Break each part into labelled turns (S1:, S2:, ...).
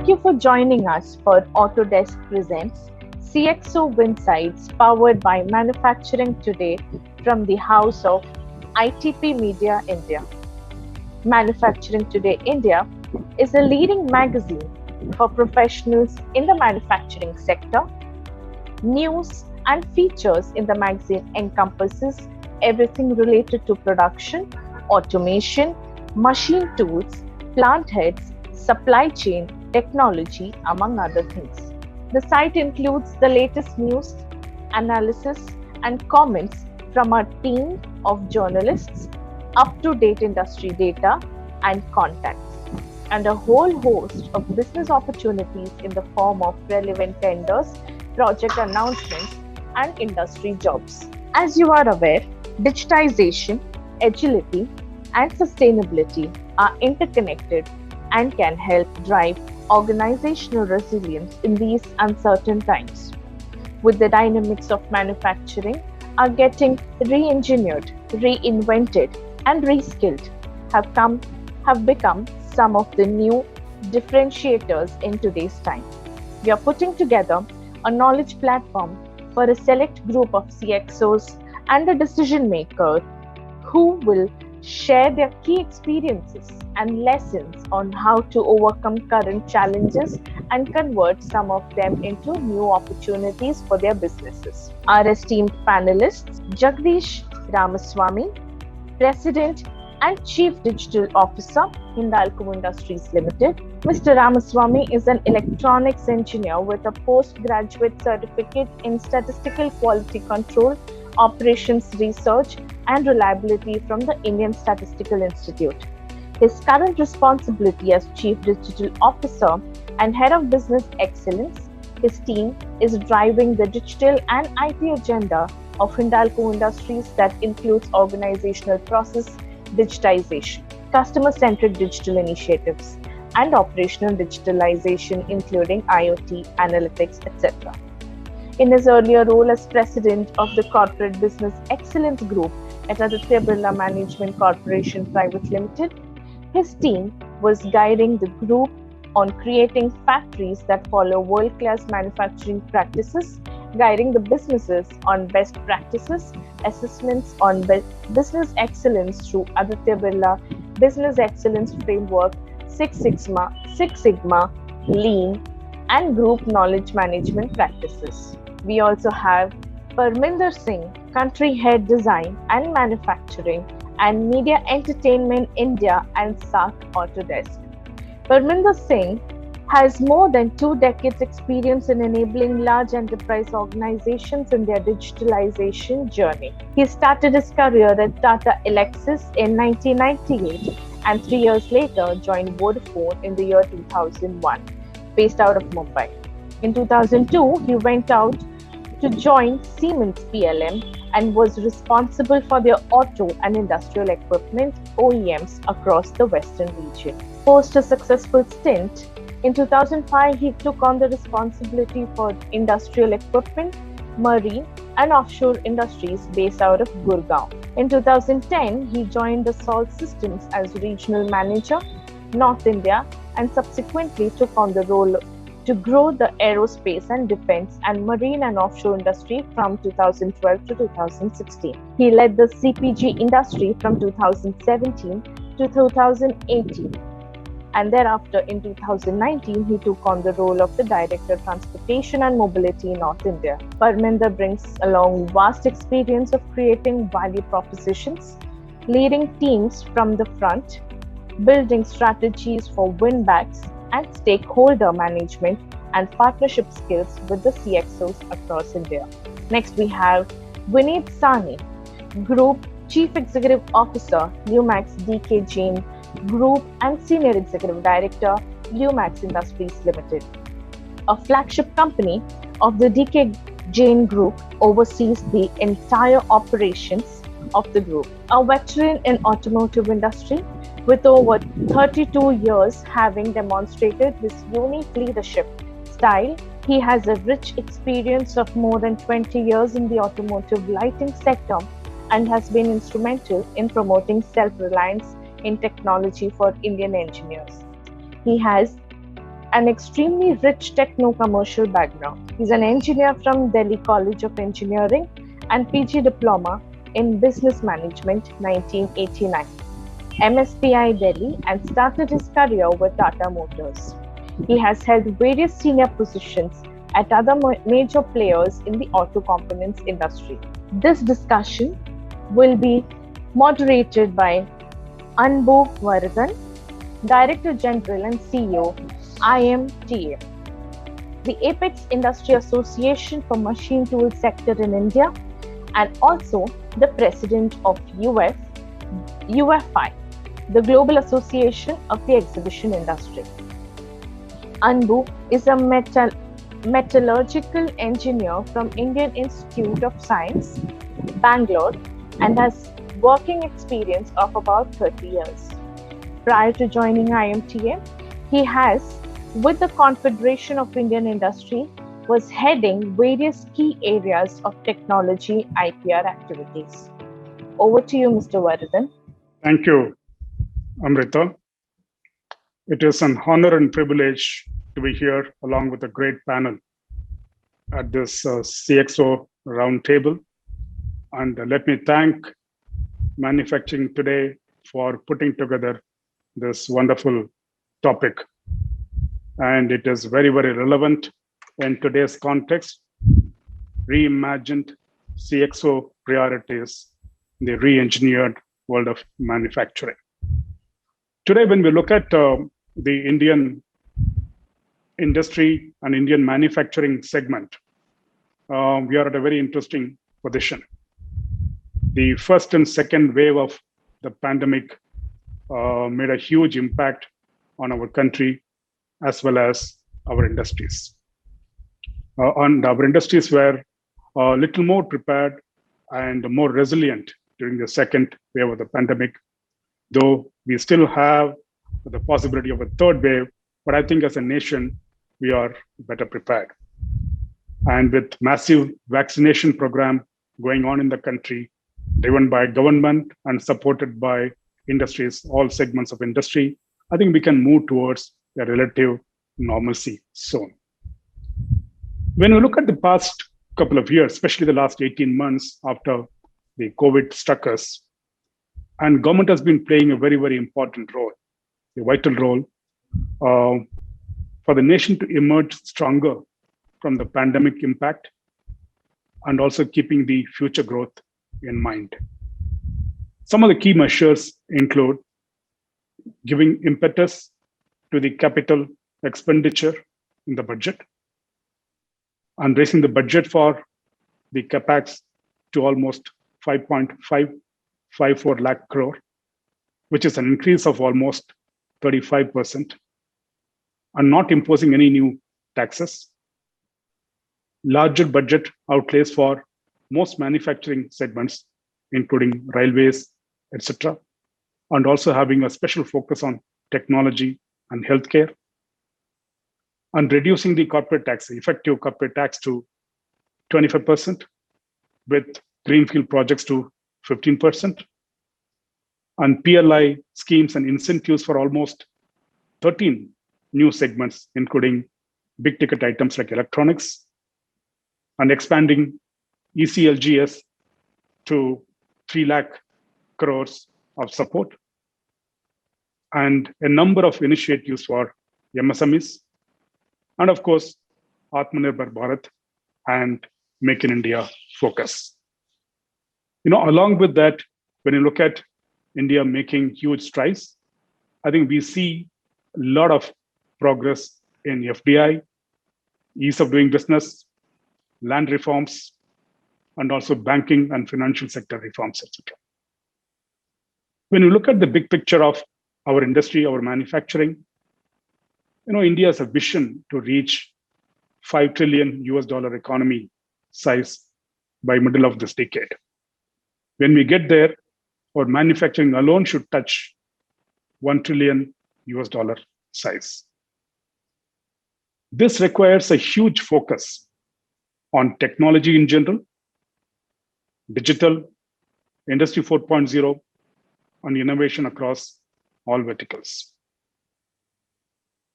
S1: Thank you for joining us for Autodesk Presents CXO Insights powered by Manufacturing Today from the House of ITP Media India. Manufacturing Today India is a leading magazine for professionals in the manufacturing sector. News and features in the magazine encompasses everything related to production, automation, machine tools, plant heads, supply chain, technology, among other things. The site includes the latest news, analysis, and comments from our team of journalists, up-to-date industry data and contacts, and a whole host of business opportunities in the form of relevant tenders, project announcements, and industry jobs. As you are aware, digitization, agility, and sustainability are interconnected and can help drive organizational resilience in these uncertain times. With the dynamics of manufacturing are getting re-engineered, reinvented, and reskilled have become some of the new differentiators in today's time. We are putting together a knowledge platform for a select group of CXOs and the decision makers who will share their key experiences and lessons on how to overcome current challenges and convert some of them into new opportunities for their businesses. Our esteemed panelists, Jagdish Ramaswamy, President and Chief Digital Officer, Hindalco Industries Limited. Mr. Ramaswamy is an electronics engineer with a postgraduate certificate in statistical quality control, operations research, and reliability from the Indian Statistical Institute. His current responsibility as Chief Digital Officer and Head of Business Excellence, his team is driving the digital and IT agenda of Hindalco Industries that includes organizational process digitization, customer-centric digital initiatives, and operational digitalization, including IoT, analytics, etc. In his earlier role as President of the Corporate Business Excellence Group at Aditya Birla Management Corporation Private Limited, his team was guiding the group on creating factories that follow world-class manufacturing practices, guiding the businesses on best practices, assessments on business excellence through Aditya Birla Business Excellence Framework, Six Sigma, Lean, and Group Knowledge Management Practices. We also have Parminder Singh, Country Head Design and Manufacturing and Media Entertainment India and SAC Autodesk. Parminder Singh has more than 2 decades experience in enabling large enterprise organizations in their digitalization journey. He started his career at Tata Alexis in 1998 and 3 years later joined Vodafone in the year 2001, based out of Mumbai. In 2002, he went out to join Siemens PLM and was responsible for their auto and industrial equipment OEMs across the Western region. Post a successful stint, in 2005, he took on the responsibility for industrial equipment, marine, and offshore industries based out of Gurgaon. In 2010, he joined the Salt Systems as Regional Manager, North India, and subsequently took on the role to grow the aerospace and defense and marine and offshore industry from 2012 to 2016. He led the CPG industry from 2017 to 2018. And thereafter, in 2019, he took on the role of the Director Transportation and Mobility in North India. Parminder brings along vast experience of creating value propositions, leading teams from the front, building strategies for win-backs, and stakeholder management and partnership skills with the CXOs across India. Next, we have Vineet Sahni, Group Chief Executive Officer, Lumax DK Jain Group and Senior Executive Director, Lumax Industries Limited. A flagship company of the DK Jain Group oversees the entire operations of the group. A veteran in automotive industry with over 32 years having demonstrated his unique leadership style, he has a rich experience of more than 20 years in the automotive lighting sector and has been instrumental in promoting self-reliance in technology for Indian engineers. He has an extremely rich techno-commercial background. He's an engineer from Delhi College of Engineering and PG Diploma in Business Management 1989, MSPI Delhi, and started his career with Tata Motors. He has held various senior positions at other major players in the auto components industry. This discussion will be moderated by Anbu Varadan, Director General and CEO, IMTA, the Apex Industry Association for Machine Tool Sector in India, and also the President of UFI, the Global Association of the Exhibition Industry. Anbu is a metallurgical engineer from Indian Institute of Science, Bangalore, and has working experience of about 30 years. Prior to joining IMTA, he has, with the Confederation of Indian Industry, was heading various key areas of technology IPR activities. Over to you, Mr. Varadan.
S2: Thank you, Amrita. It is an honor and privilege to be here along with a great panel at this CXO roundtable. And let me thank Manufacturing Today for putting together this wonderful topic. And it is very, very relevant in today's context. Reimagined CXO priorities, the re-engineered world of manufacturing. Today, when we look at the Indian industry and Indian manufacturing segment, we are at a very interesting position. The first and second wave of the pandemic made a huge impact on our country as well as our industries. And our industries were a little more prepared and more resilient during the second wave of the pandemic, though we still have the possibility of a third wave, but I think as a nation, we are better prepared. And with massive vaccination program going on in the country, driven by government and supported by industries, all segments of industry, I think we can move towards a relative normalcy soon. When we look at the past couple of years, especially the last 18 months after the COVID struck us, and government has been playing a very, very important role, a vital role for the nation to emerge stronger from the pandemic impact and also keeping the future growth in mind. Some of the key measures include giving impetus to the capital expenditure in the budget and raising the budget for the capex to almost 5.554 lakh crore, which is an increase of almost 35%, and not imposing any new taxes. Larger budget outlays for most manufacturing segments, including railways, etc., and also having a special focus on technology and healthcare, and reducing the corporate tax, effective corporate tax to 25%, with greenfield projects to 15%, and PLI schemes and incentives for almost 13 new segments, including big ticket items like electronics, and expanding ECLGS to 3 lakh crores of support, and a number of initiatives for MSMEs, and of course, Atmanirbhar Bharat and Make in India focus. Along with that, when you look at India making huge strides, I think we see a lot of progress in FDI, ease of doing business, land reforms, and also banking and financial sector reforms, etc. When you look at the big picture of our industry, our manufacturing, India has a vision to reach $5 trillion economy size by middle of this decade. When we get there, our manufacturing alone should touch $1 trillion size. This requires a huge focus on technology in general, digital, Industry 4.0, and innovation across all verticals.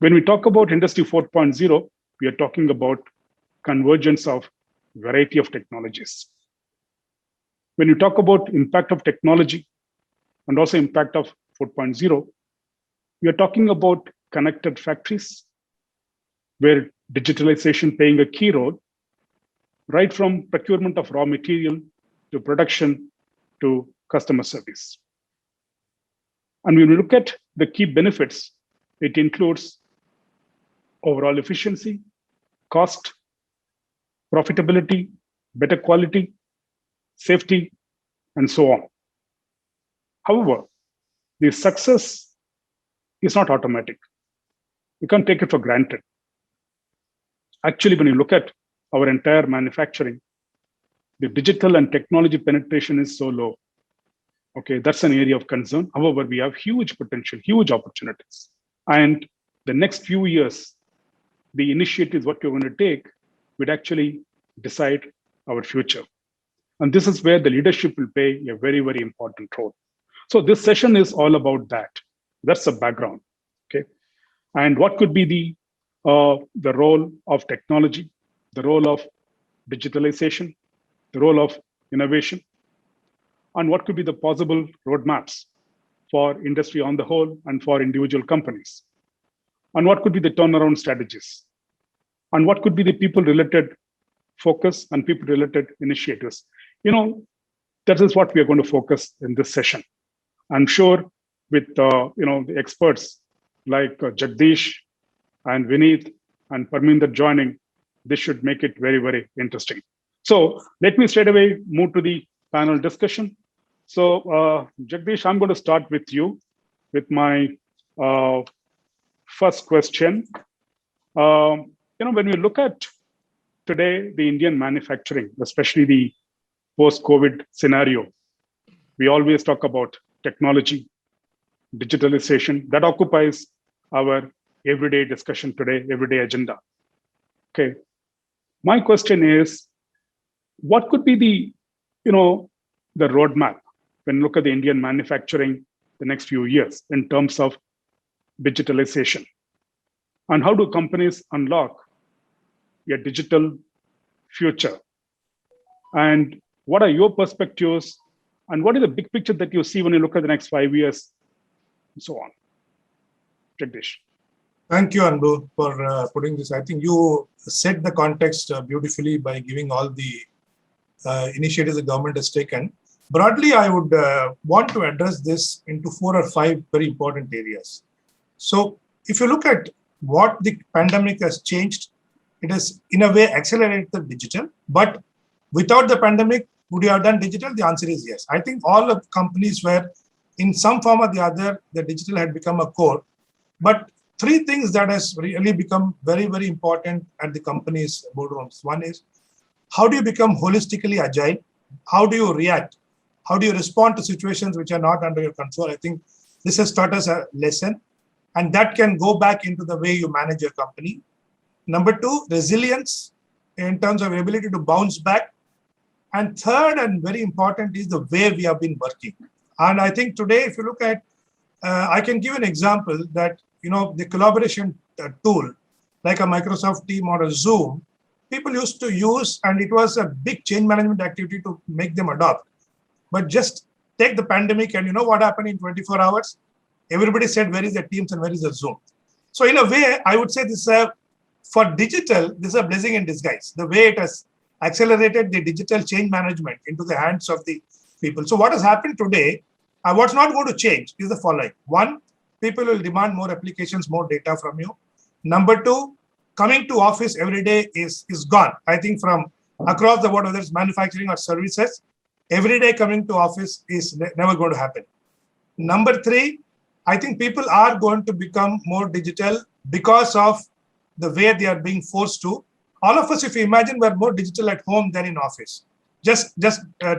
S2: When we talk about Industry 4.0, we are talking about convergence of variety of technologies. When you talk about impact of technology and also impact of 4.0, we are talking about connected factories where digitalization playing a key role, right from procurement of raw material to production to customer service. And when we look at the key benefits, it includes overall efficiency, cost, profitability, better quality, safety, and so on. However, the success is not automatic. You can't take it for granted. Actually, when you look at our entire manufacturing, the digital and technology penetration is so low. Okay, that's an area of concern. However, we have huge potential, huge opportunities. And the next few years, the initiatives what you're going to take would actually decide our future. And this is where the leadership will play a very, very important role. So this session is all about that. That's the background. Okay, and what could be the role of technology, the role of digitalization, the role of innovation, and what could be the possible roadmaps for industry on the whole and for individual companies, and what could be the turnaround strategies, and what could be the people related focus and people related initiatives. That is what we are going to focus in this session. I'm sure with the experts like Jagdish and Vineet and Parminder joining, this should make it very, very interesting. So let me straight away move to the panel discussion. So Jagdish, I'm going to start with you with my first question. When we look at today, the Indian manufacturing, especially the post-COVID scenario, we always talk about technology, digitalization. That occupies our everyday discussion today, everyday agenda. Okay. My question is, what could be the roadmap when you look at the Indian manufacturing the next few years in terms of digitalization? And how do companies unlock a digital future? And what are your perspectives? And what is the big picture that you see when you look at the next 5 years and so on? Jagdish.
S3: Thank you, Anbu, for putting this. I think you set the context beautifully by giving all the initiatives the government has taken. Broadly, I would want to address this into 4 or 5 very important areas. So if you look at what the pandemic has changed, it has in a way accelerated the digital. But without the pandemic, would you have done digital? The answer is yes. I think all of companies were in some form or the other, the digital had become a core. But 3 things that has really become very, very important at the company's boardrooms. One is, how do you become holistically agile? How do you react? How do you respond to situations which are not under your control? I think this has taught us a lesson, and that can go back into the way you manage your company. Number 2, resilience in terms of ability to bounce back. And third, and very important, is the way we have been working. And I think today, if you look at, I can give an example that, the collaboration tool, like a Microsoft Team or a Zoom, people used to use, and it was a big change management activity to make them adopt. But just take the pandemic, and you know what happened in 24 hours? Everybody said, where is the Teams and where is the Zoom? So in a way, I would say this for digital, this is a blessing in disguise. The way it has accelerated the digital change management into the hands of the people. So what has happened today, what's not going to change is the following. 1, people will demand more applications, more data from you. Number 2, coming to office every day is gone. I think from across the board, whether it's manufacturing or services, every day coming to office is never going to happen. Number 3, I think people are going to become more digital because of the way they are being forced to. All of us, if you imagine, we're more digital at home than in office. Just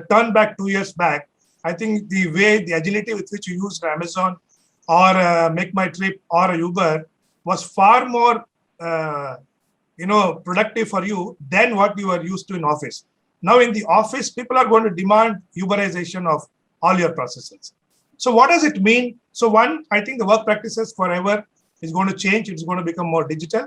S3: turn back 2 years back. I think the agility with which you used Amazon or Make My Trip or Uber was far more, productive for you than what you were used to in office. Now in the office, people are going to demand Uberization of all your processes. So what does it mean? So 1, I think the work practices forever is going to change. It's going to become more digital.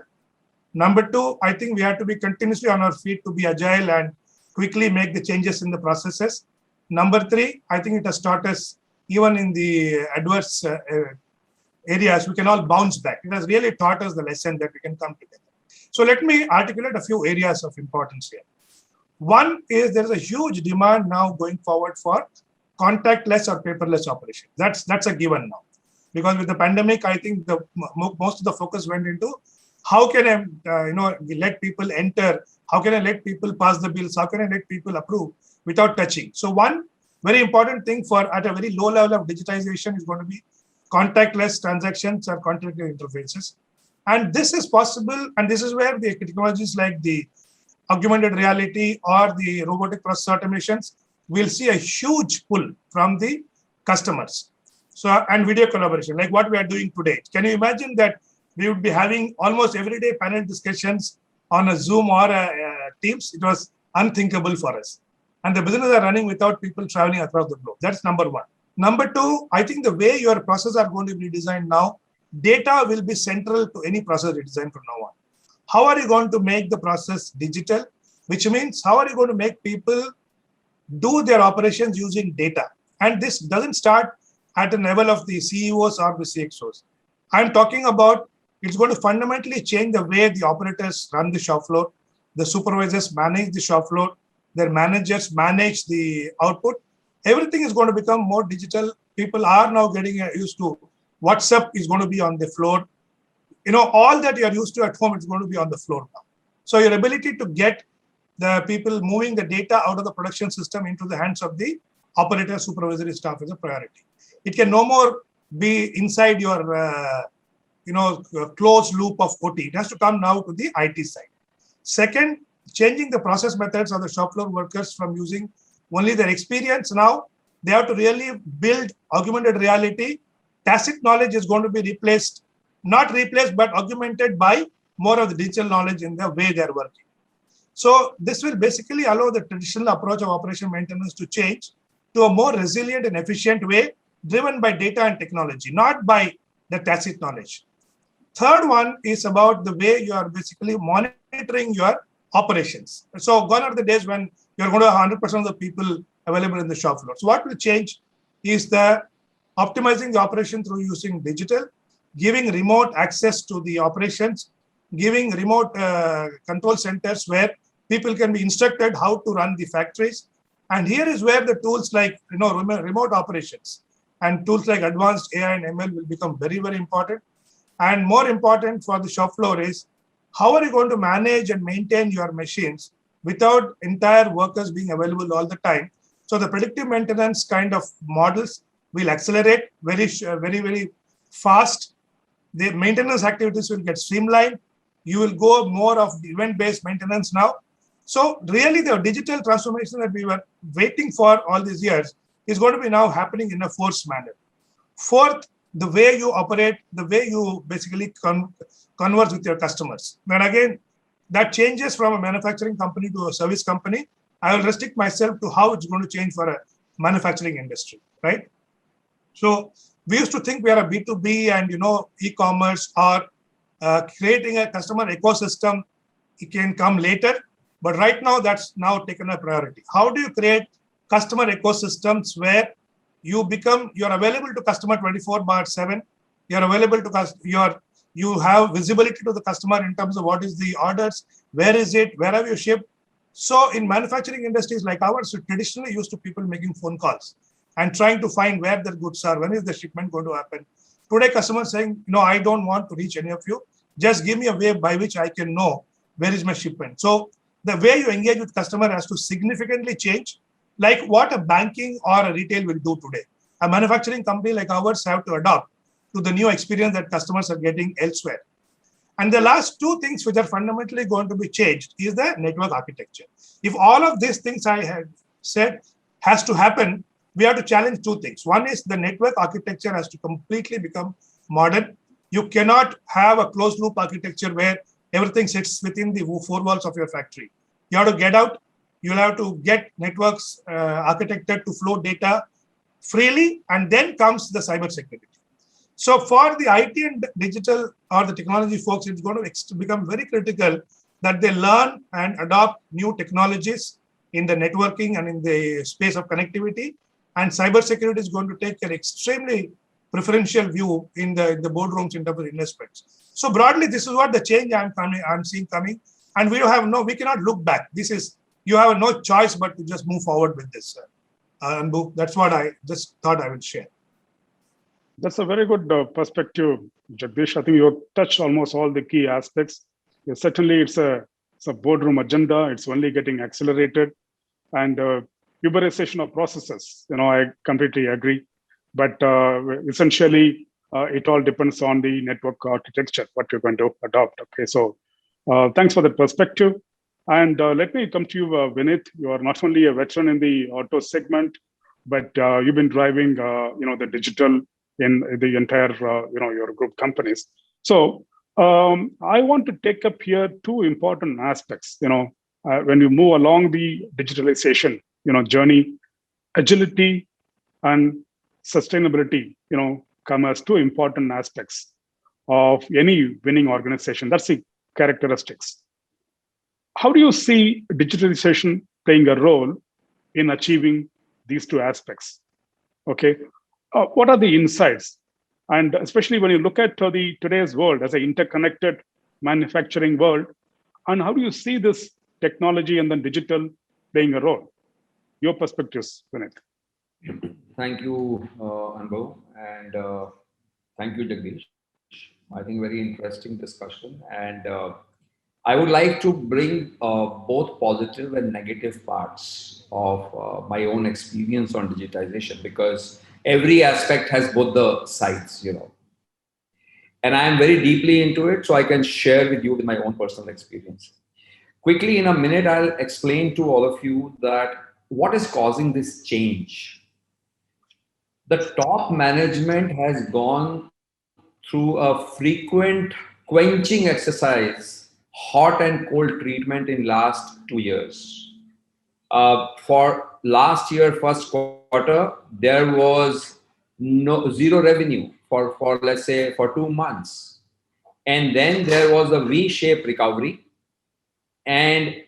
S3: Number two, I think we have to be continuously on our feet to be agile and quickly make the changes in the processes. Number three, I think it has taught us, even in the adverse areas, we can all bounce back. It has really taught us the lesson that we can come together. So let me articulate a few areas of importance here. One is there is a huge demand now going forward for contactless or paperless operations. That's a given now. Because with the pandemic, I think most of the focus went into how can I let people enter, how can I let people pass the bills, how can I let people approve without touching. So one very important thing for at a very low level of digitization is going to be contactless transactions or contactless interfaces. And this is possible, and this is where the technologies like the augmented reality or the robotic process automations will see a huge pull from the customers. So, and video collaboration, like what we are doing today. Can you imagine that we would be having almost everyday panel discussions on a Zoom or a Teams? It was unthinkable for us. And the business are running without people traveling across the globe. That's number one. Number two, I think the way your processes are going to be designed now, data will be central to any process design from now on. How are you going to make the process digital? Which means, how are you going to make people do their operations using data? And this doesn't start at the level of the CEOs or the CXOs. I'm talking about it's going to fundamentally change the way the operators run the shop floor, the supervisors manage the shop floor, their managers manage the output. Everything is going to become more digital. People are now getting used to WhatsApp is going to be on the floor. All that you're used to at home is going to be on the floor now. So your ability to get the people moving the data out of the production system into the hands of the operator supervisory staff is a priority. It can no more be inside your closed loop of OT. It has to come now to the IT side. Second, changing the process methods of the shop floor workers from using only their experience. Now they have to really build augmented reality. Tacit knowledge is going to be replaced, not replaced, but augmented by more of the digital knowledge in the way they're working. So this will basically allow the traditional approach of operation maintenance to change to a more resilient and efficient way, driven by data and technology, not by the tacit knowledge. Third one is about the way you are basically monitoring your operations. So gone are the days when you're going to have 100% of the people available in the shop floor. So what will change is the optimizing the operation through using digital, giving remote access to the operations, giving remote control centers where people can be instructed how to run the factories. And here is where the tools like remote operations and tools like advanced AI and ML will become very, very important. And more important for the shop floor is how are you going to manage and maintain your machines without entire workers being available all the time. So the predictive maintenance kind of models will accelerate very, very fast. The maintenance activities will get streamlined. You will go more of event-based maintenance now. So really the digital transformation that we were waiting for all these years is going to be now happening in a forced manner. Fourth, the way you operate, the way you basically converse with your customers. And again, that changes from a manufacturing company to a service company. I will restrict myself to how it's going to change for a manufacturing industry, right? So we used to think we are a B2B and, e-commerce or creating a customer ecosystem, it can come later. But right now, that's now taken a priority. How do you create customer ecosystems where you're available to customer 24/7, you're available to you have visibility to the customer in terms of what is the orders, where is it, where have you shipped. So in manufacturing industries like ours, we traditionally used to people making phone calls and trying to find where their goods are, when is the shipment going to happen. Today, customers saying, I don't want to reach any of you. Just give me a way by which I can know where is my shipment. So the way you engage with customer has to significantly change, like what a banking or a retail will do today. A manufacturing company like ours have to adopt to the new experience that customers are getting elsewhere. And the last two things which are fundamentally going to be changed is the network architecture. If all of these things I have said has to happen, we have to challenge two things. One is the network architecture has to completely become modern. You cannot have a closed loop architecture where everything sits within the four walls of your factory. You have to get out. You'll have to get networks architected to flow data freely, and then comes the cybersecurity. So for the IT and digital or the technology folks, it's going to become very critical that they learn and adopt new technologies in the networking and in the space of connectivity. And cybersecurity is going to take an extremely preferential view in the boardrooms in terms of investments. So broadly, this is what the change I'm seeing coming. And we cannot look back. You have no choice but to just move forward with this. Anbu, that's what I just thought I would share.
S2: That's a very good perspective, Jagdish. I think you touched almost all the key aspects. Yeah, certainly, it's a boardroom agenda. It's only getting accelerated, and uberization of processes. I completely agree. But essentially, it all depends on the network architecture, what you're going to adopt. Okay, so thanks for the perspective. And let me come to you, Vineet. You are not only a veteran in the auto segment, but you've been driving, the digital in the entire, your group companies. So I want to take up here two important aspects. When you move along the digitalization, journey, agility and sustainability, come as two important aspects of any winning organization. That's the characteristics. How do you see digitalization playing a role in achieving these two aspects? Okay, what are the insights? And especially when you look at today's world as an interconnected manufacturing world, and how do you see this technology and then digital playing a role? Your perspectives, Vineet.
S4: Thank you, Anbu, and thank you, Jagdish. I think very interesting discussion, and I would like to bring both positive and negative parts of my own experience on digitization, because every aspect has both the sides, and I am very deeply into it, so I can share with you with my own personal experience. Quickly, in a minute, I'll explain to all of you that what is causing this change. The top management has gone through a frequent quenching exercise, hot and cold treatment in last 2 years. For last year, first quarter, there was zero revenue for let's say for 2 months. And then there was a V-shaped recovery. And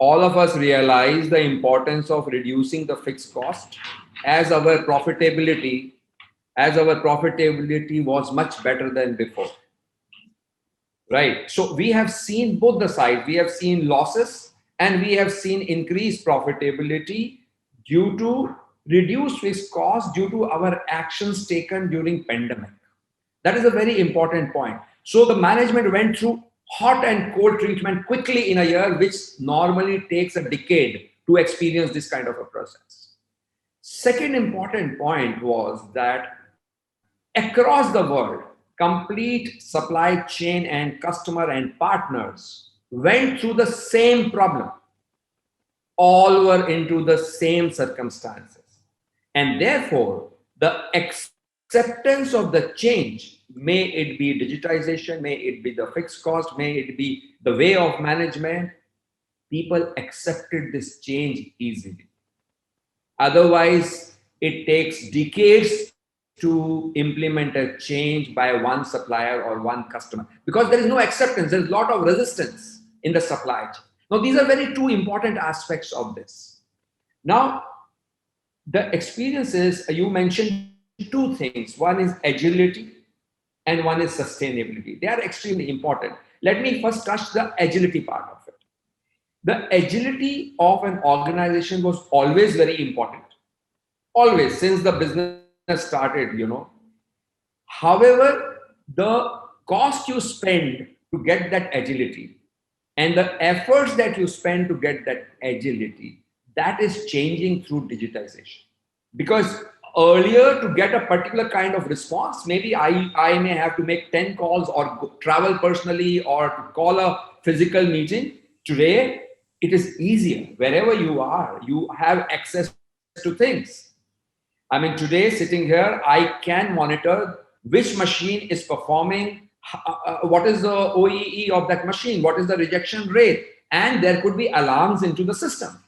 S4: all of us realized the importance of reducing the fixed cost as our profitability was much better than before. Right. So we have seen both the sides. We have seen losses and we have seen increased profitability due to reduced fixed costs due to our actions taken during pandemic. That is a very important point. So the management went through hot and cold treatment quickly in a year, which normally takes a decade to experience this kind of a process. Second important point was that across the world, complete supply chain and customer and partners went through the same problem. All were into the same circumstances. And therefore, the acceptance of the change, may it be digitization, may it be the fixed cost, may it be the way of management, people accepted this change easily. Otherwise, it takes decades to implement a change by one supplier or one customer, because there is no acceptance. There's a lot of resistance in the supply chain. Now, these are very two important aspects of this. Now, the experiences, you mentioned two things. One is agility and one is sustainability. They are extremely important. Let me first touch the agility part of it. The agility of an organization was always very important. Always, since the business started, However, the cost you spend to get that agility and the efforts that you spend to get that agility, that is changing through digitization. Because earlier, to get a particular kind of response, maybe I may have to make 10 calls or travel personally or to call a physical meeting. Today, it is easier. Wherever you are, you have access to things. I mean, today, sitting here, I can monitor which machine is performing, what is the OEE of that machine, what is the rejection rate, and there could be alarms into the system.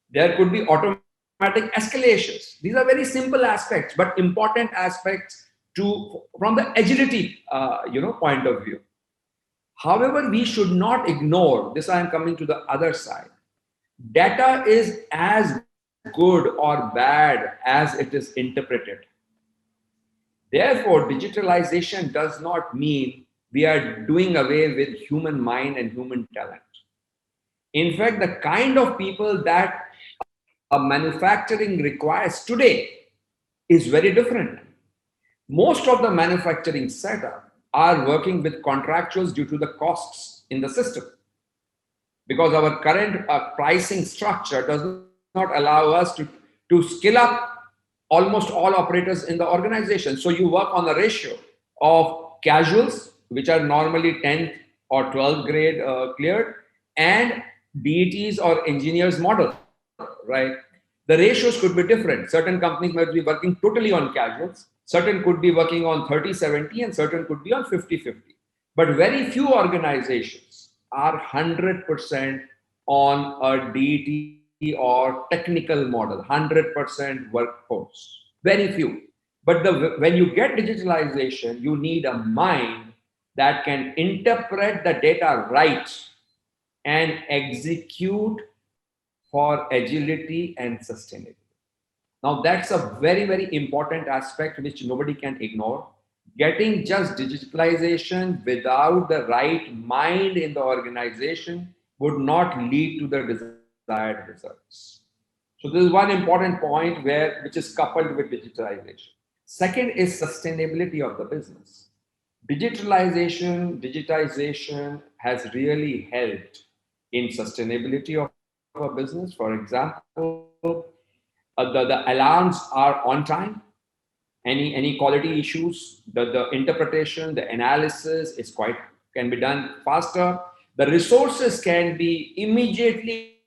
S4: There could be automatic escalations. These are very simple aspects, but important aspects from the agility, point of view. However, we should not ignore this. I am coming to the other side. Data is as good or bad as it is interpreted. Therefore, digitalization does not mean we are doing away with human mind and human talent. In fact, the kind of people that a manufacturing requires today is very different. Most of the manufacturing setup are working with contractuals due to the costs in the system, because our current pricing structure does not allow us to skill up almost all operators in the organization. So you work on a ratio of casuals, which are normally 10th or 12th grade cleared, and DETs or engineers model, right? The ratios could be different. Certain companies might be working totally on casuals, certain could be working on 30-70, and certain could be on 50-50. But very few organizations are 100% on a DET or technical model, 100% workforce. Very few. But when you get digitalization, you need a mind that can interpret the data right and execute for agility and sustainability. Now, that's a very, very important aspect which nobody can ignore. Getting just digitalization without the right mind in the organization would not lead to the desired results. So this is one important point which is coupled with digitalization. Second is sustainability of the business. Digitization has really helped in sustainability of a business. For example, the alarms are on time. Any quality issues, the interpretation, the analysis can be done faster. The resources can be immediately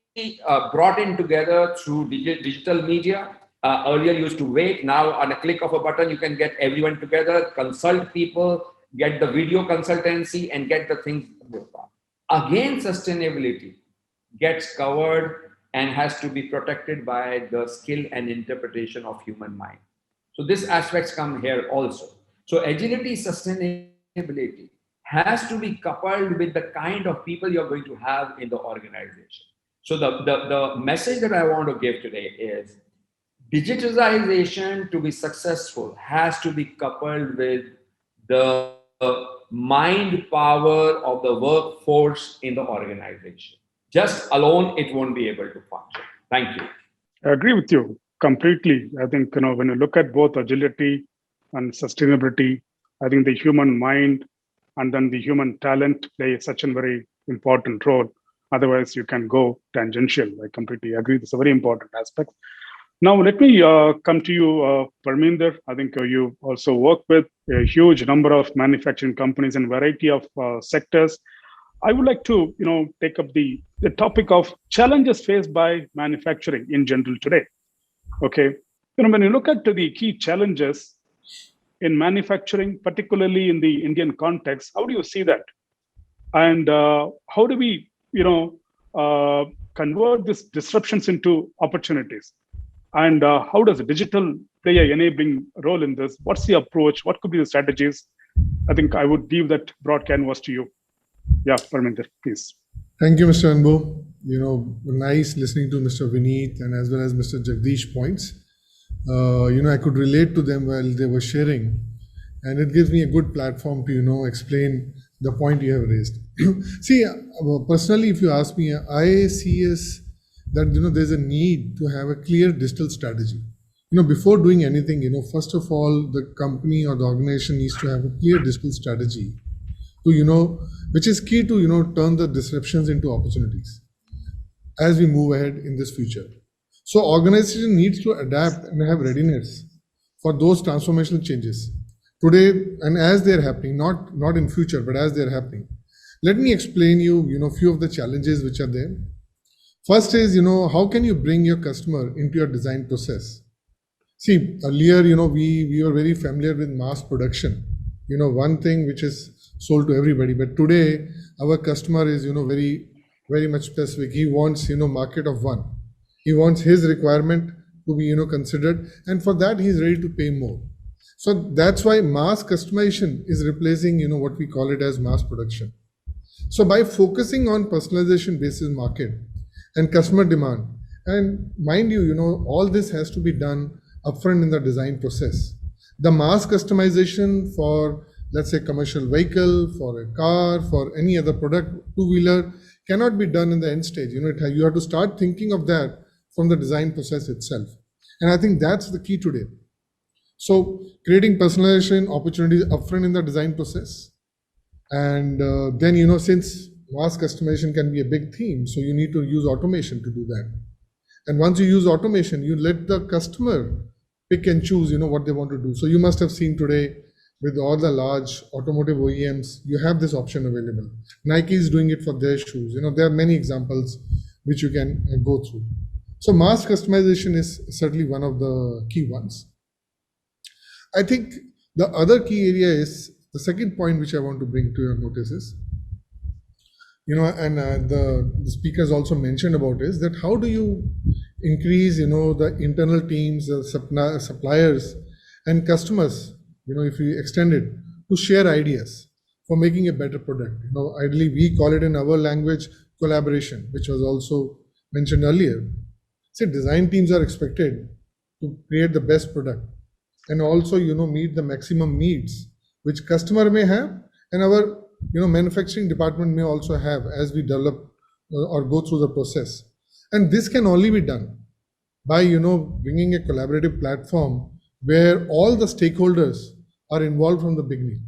S4: brought in together through digital media. Earlier you used to wait. Now on a click of a button, you can get everyone together, consult people, get the video consultancy, and get the things. Again, sustainability gets covered and has to be protected by the skill and interpretation of human mind. So these aspects come here also. So agility, sustainability has to be coupled with the kind of people you're going to have in the organization. So the message that I want to give today is digitization, to be successful, has to be coupled with the mind power of the workforce in the organization. Just alone, it won't be able to function. Thank you.
S2: I agree with you completely. I think, when you look at both agility and sustainability, I think the human mind and then the human talent play such a very important role. Otherwise, you can go tangential. I completely agree. It's a very important aspect. Now, let me come to you, Parminder. I think you also work with a huge number of manufacturing companies in a variety of sectors. I would like to, take up the topic of challenges faced by manufacturing in general today. Okay, when you look at the key challenges in manufacturing, particularly in the Indian context, how do you see that? And how do we, convert these disruptions into opportunities? And how does digital play an enabling role in this? What's the approach? What could be the strategies? I think I would give that broad canvas to you. Yeah, Parminder, please.
S5: Thank you, Mr. Anbu. Nice listening to Mr. Vineet and as well as Mr. Jagdish points. I could relate to them while they were sharing, and it gives me a good platform to, explain the point you have raised. See, personally, if you ask me, I see as that, there's a need to have a clear digital strategy. Before doing anything, first of all, the company or the organization needs to have a clear digital strategy to, which is key to, turn the disruptions into opportunities as we move ahead in this future. So organization needs to adapt and have readiness for those transformational changes today and as they're happening, not in future, but as they're happening. Let me explain you, few of the challenges which are there. First is, how can you bring your customer into your design process? See, earlier, we were very familiar with mass production, one thing which is sold to everybody. But today, our customer is, very, very much specific. He wants, market of one. He wants his requirement to be, considered. And for that, he's ready to pay more. So that's why mass customization is replacing, what we call it as mass production. So by focusing on personalization basis market and customer demand, and mind you, all this has to be done upfront in the design process. The mass customization for, let's say, commercial vehicle, for a car, for any other product, two-wheeler, cannot be done in the end stage. You have to start thinking of that from the design process itself. And I think that's the key today. So creating personalization opportunities upfront in the design process. And then, since mass customization can be a big theme, so you need to use automation to do that. And once you use automation, you let the customer pick and choose, what they want to do. So you must have seen today with all the large automotive OEMs, you have this option available. Nike is doing it for their shoes. There are many examples which you can go through. So mass customization is certainly one of the key ones. I think the other key area is the second point which I want to bring to your notice is, and the speakers also mentioned about is that how do you increase, the internal teams, the suppliers and customers, if you extend it to share ideas for making a better product. Ideally we call it in our language collaboration, which was also mentioned earlier. See, design teams are expected to create the best product and also, meet the maximum needs which customer may have and our, manufacturing department may also have as we develop or go through the process. And this can only be done by, bringing a collaborative platform where all the stakeholders are involved from the beginning.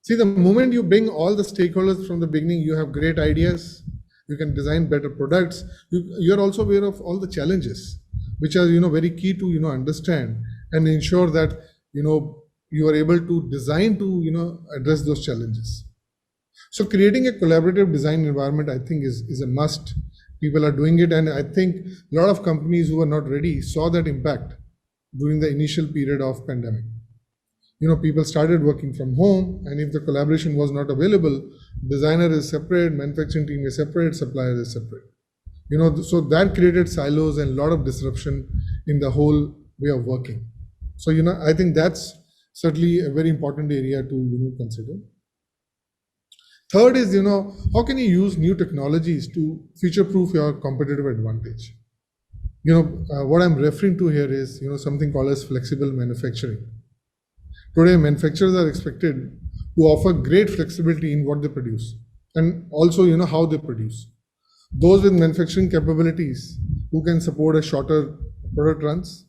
S5: See, the moment you bring all the stakeholders from the beginning, you have great ideas, you can design better products. You're also aware of all the challenges, which are, very key to, understand and ensure that, you are able to design to, address those challenges. So creating a collaborative design environment, I think is a must. People are doing it. And I think a lot of companies who are not ready saw that impact during the initial period of pandemic. People started working from home, and if the collaboration was not available, designer is separate, manufacturing team is separate, supplier is separate. So that created silos and a lot of disruption in the whole way of working. So, I think that's certainly a very important area to consider. Third is, how can you use new technologies to future-proof your competitive advantage? What I'm referring to here is, something called as flexible manufacturing. Today, manufacturers are expected to offer great flexibility in what they produce and also, how they produce. Those with manufacturing capabilities who can support a shorter product runs,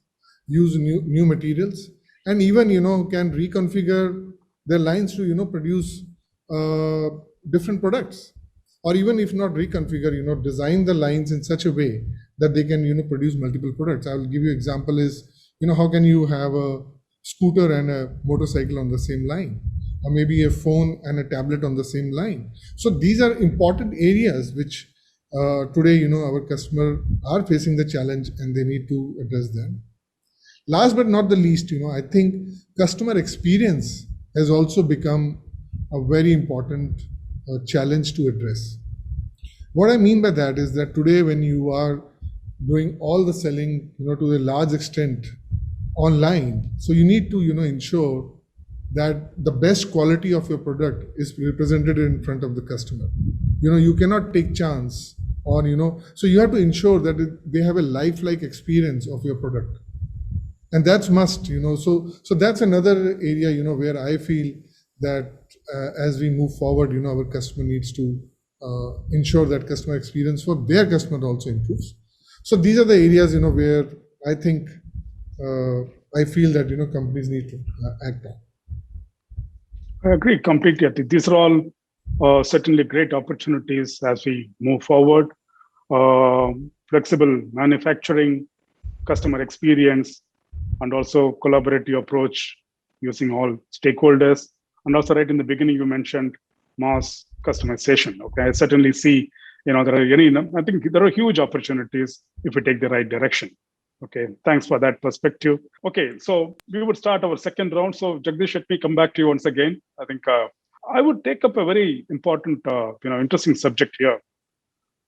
S5: use new materials, and even, can reconfigure their lines to, produce different products. Or even if not reconfigure, design the lines in such a way that they can, produce multiple products. I will give you example is, how can you have a scooter and a motorcycle on the same line, or maybe a phone and a tablet on the same line. So these are important areas which today, our customers are facing the challenge and they need to address them. Last but not the least, I think customer experience has also become a very important challenge to address. What I mean by that is that today when you are doing all the selling, to a large extent online, so you need to, ensure that the best quality of your product is represented in front of the customer. You cannot take chance or, so you have to ensure that they have a lifelike experience of your product. And that's must, so that's another area, where I feel that as we move forward, our customer needs to ensure that customer experience for their customer also improves. So these are the areas, where I think I feel that, companies need to act on.
S2: I agree completely. I think these are all certainly great opportunities as we move forward. Flexible manufacturing, customer experience, and also collaborative approach using all stakeholders. And also right in the beginning, you mentioned mass customization. Okay, I certainly see, there are I think there are huge opportunities if we take the right direction. Okay, thanks for that perspective. Okay, so we would start our second round. So Jagdish, let me come back to you once again. I think I would take up a very important, interesting subject here.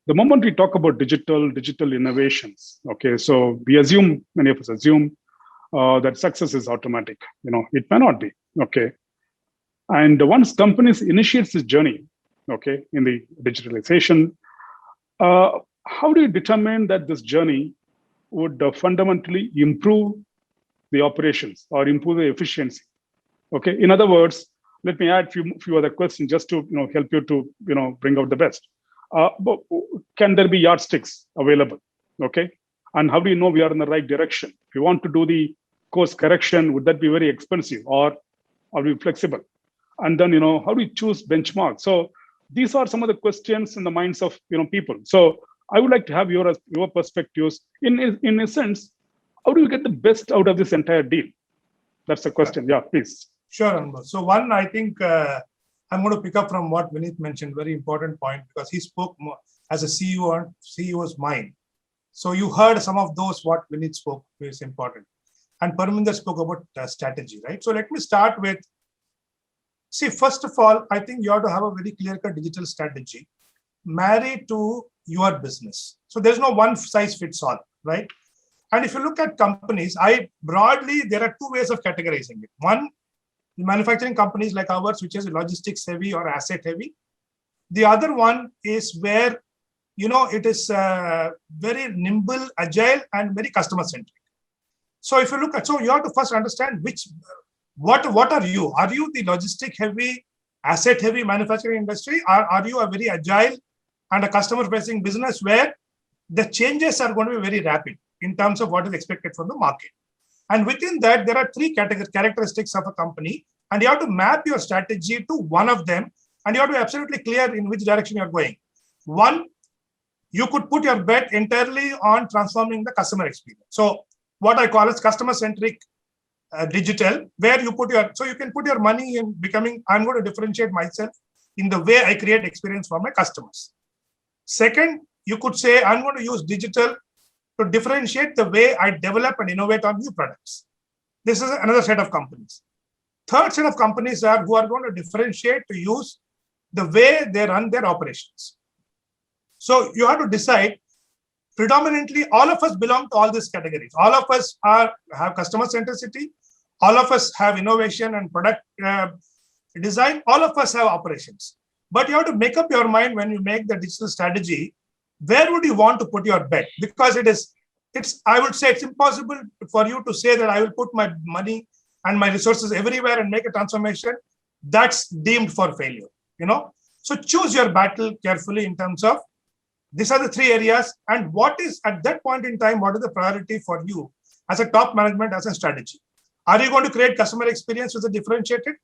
S2: The moment we talk about digital innovations, okay, so we assume, many of us assume, that success is automatic. It may not be. Okay. And once companies initiates this journey, okay, in the digitalization, how do you determine that this journey would fundamentally improve the operations or improve the efficiency? Okay. In other words, let me add few other questions just to help you to bring out the best. But can there be yardsticks available? Okay. And how do you know we are in the right direction? If you want to do the course correction, would that be very expensive, or are we flexible? And then how do you choose benchmarks? So these are some of the questions in the minds of people. So I would like to have your perspectives. In a sense, how do you get the best out of this entire deal? That's the question. Yeah, please.
S3: Sure, Anmol. So one, I think I'm going to pick up from what Vineet mentioned, very important point, because he spoke more as a CEO and CEO's mind. So you heard some of those, what Vineet spoke is important. And Parminder spoke about strategy, right? So let me start with, see, first of all, I think you have to have a very clear-cut digital strategy married to your business. So there's no one size fits all, right? And if you look at companies, broadly, there are two ways of categorizing it. One, the manufacturing companies like ours, which is logistics heavy or asset heavy. The other one is where, it is very nimble, agile, and very customer centric. So if you look at, so you have to first understand what are you? Are you the logistic heavy, asset heavy manufacturing industry? Are you a very agile and a customer facing business where the changes are going to be very rapid in terms of what is expected from the market? And within that, there are three characteristics of a company, and you have to map your strategy to one of them, and you have to be absolutely clear in which direction you're going. One, you could put your bet entirely on transforming the customer experience. So what I call as customer-centric digital, where you you can put your money in becoming, I'm going to differentiate myself in the way I create experience for my customers. Second, you could say, I'm going to use digital to differentiate the way I develop and innovate on new products. This is another set of companies. Third set of companies who are going to differentiate to use the way they run their operations. So you have to decide, predominantly, all of us belong to all these categories. All of us have customer centricity. All of us have innovation and product design. All of us have operations. But you have to make up your mind when you make the digital strategy, where would you want to put your bet? Because I would say it's impossible for you to say that I will put my money and my resources everywhere and make a transformation. That's deemed for failure, So choose your battle carefully in terms of, these are the three areas, and what is at that point in time, what is the priority for you as a top management, as a strategy? Are you going to create customer experience which is differentiated?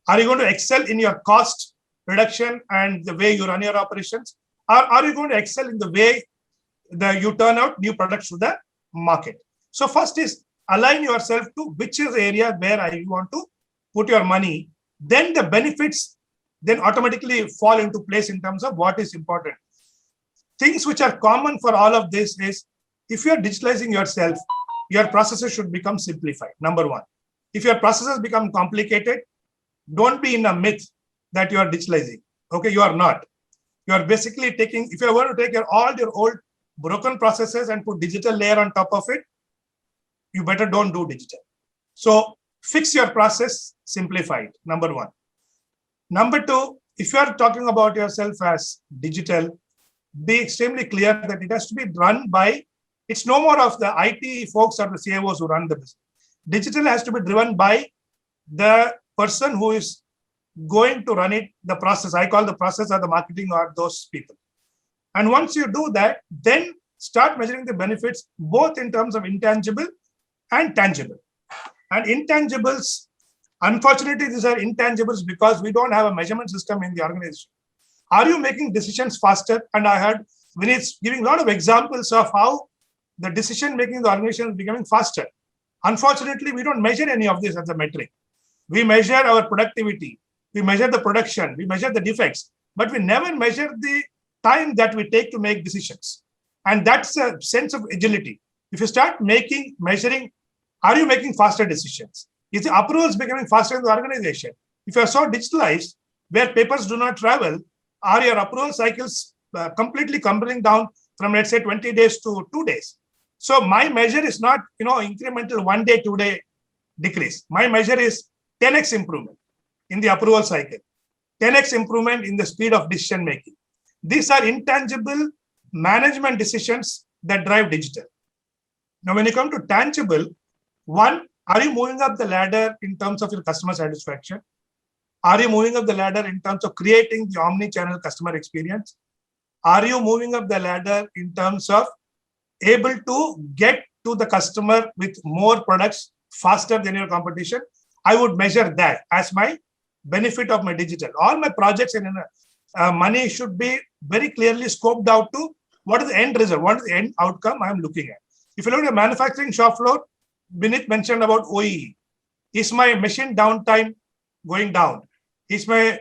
S3: Are you going to excel in your cost reduction and the way you run your operations? Or are you going to excel in the way that you turn out new products to the market? So first is align yourself to which is the area where you want to put your money. Then the benefits then automatically fall into place in terms of what is important. Things which are common for all of this is, if you are digitalizing yourself, your processes should become simplified, number one. If your processes become complicated, don't be in a myth that you are digitalizing. Okay, you are not. You are basically taking, if you are going to take all your old broken processes and put digital layer on top of it, you better don't do digital. So fix your process, simplify it, number one. Number two, if you are talking about yourself as digital, be extremely clear that it has to be run by, it's no more of the IT folks or the CIOs who run the business. Digital has to be driven by the person who is going to run it, the process. I call the process or the marketing or those people. And once you do that, then start measuring the benefits, both in terms of intangible and tangible. And intangibles, unfortunately, these are intangibles because we don't have a measurement system in the organization. Are you making decisions faster? And I heard Vineet giving a lot of examples of how the decision-making in the organization is becoming faster. Unfortunately, we don't measure any of this as a metric. We measure our productivity. We measure the production. We measure the defects. But we never measure the time that we take to make decisions. And that's a sense of agility. If you start measuring, are you making faster decisions? Is the approvals becoming faster in the organization? If you are so digitalized, where papers do not travel, are your approval cycles completely coming down from, let's say, 20 days to 2 days? So my measure is not, incremental 1 day, 2 day decrease. My measure is 10x improvement in the approval cycle, 10x improvement in the speed of decision making. These are intangible management decisions that drive digital. Now, when you come to tangible, one, are you moving up the ladder in terms of your customer satisfaction? Are you moving up the ladder in terms of creating the omni-channel customer experience? Are you moving up the ladder in terms of able to get to the customer with more products faster than your competition? I would measure that as my benefit of my digital. All my projects and money should be very clearly scoped out to what is the end result, what is the end outcome I'm looking at. If you look at the manufacturing shop floor, Vineet mentioned about OEE. Is my machine downtime going down? Is my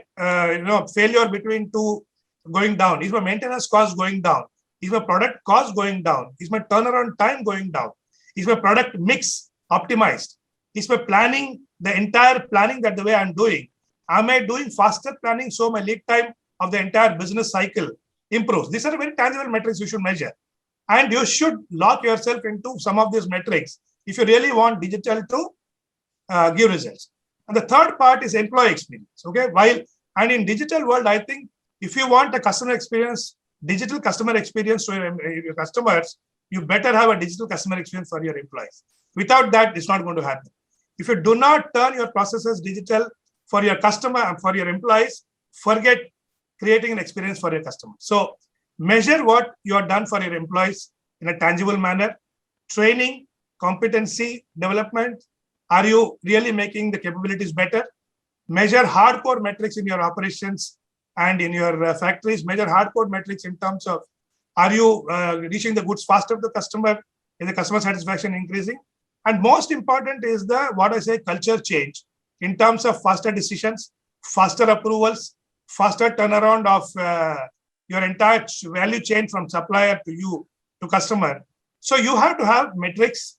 S3: failure between two going down? Is my maintenance cost going down? Is my product cost going down? Is my turnaround time going down? Is my product mix optimized? Is my planning, the entire planning that the way I'm doing, am I doing faster planning so my lead time of the entire business cycle improves? These are very tangible metrics you should measure. And you should lock yourself into some of these metrics if you really want digital to give results. And the third part is employee experience. Okay, and in digital world, I think if you want a customer experience, digital customer experience to your customers, you better have a digital customer experience for your employees. Without that, it's not going to happen. If you do not turn your processes digital for your customer and for your employees, forget creating an experience for your customers. So measure what you have done for your employees in a tangible manner. Training, competency development. Are you really making the capabilities better? Measure hardcore metrics in your operations and in your factories. Measure hardcore metrics in terms of, are you reaching the goods faster to the customer? Is the customer satisfaction increasing? And most important is culture change in terms of faster decisions, faster approvals, faster turnaround of your entire value chain from supplier to you to customer. So you have to have metrics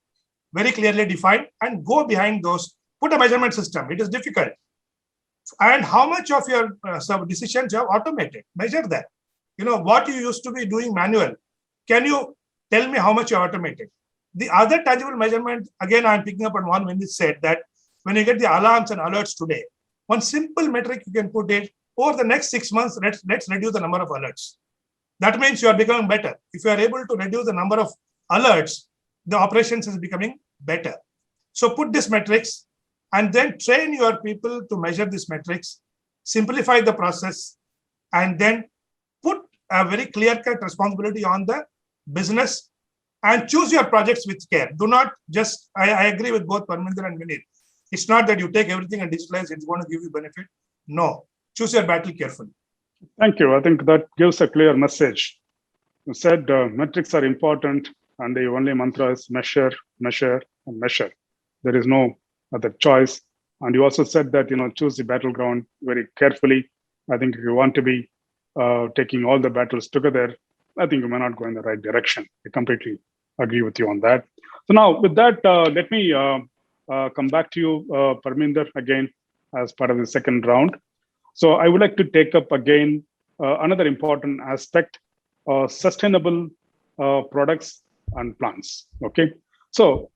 S3: very clearly defined and go behind those. Put a measurement system. It is difficult. And how much of your decisions you have automated? Measure that. What you used to be doing manual. Can you tell me how much you automated? The other tangible measurement, again, I'm picking up on one when you said that when you get the alarms and alerts today, one simple metric you can put it, over the next 6 months, let's reduce the number of alerts. That means you are becoming better. If you are able to reduce the number of alerts, the operations is becoming better. So put these metrics and then train your people to measure these metrics, simplify the process, and then put a very clear-cut responsibility on the business and choose your projects with care. Do not just, I agree with both Parminder and Vineet. It's not that you take everything and digitalize, it's going to give you benefit. No, choose your battle carefully.
S2: Thank you. I think that gives a clear message. You said metrics are important and the only mantra is measure, measure, and measure. There is no other choice. And you also said that, choose the battleground very carefully. I think if you want to be taking all the battles together, I think you may not go in the right direction. I completely agree with you on that. So now with that, let me come back to you, Parminder, again, as part of the second round. So I would like to take up again another important aspect, sustainable products and plans. Okay, so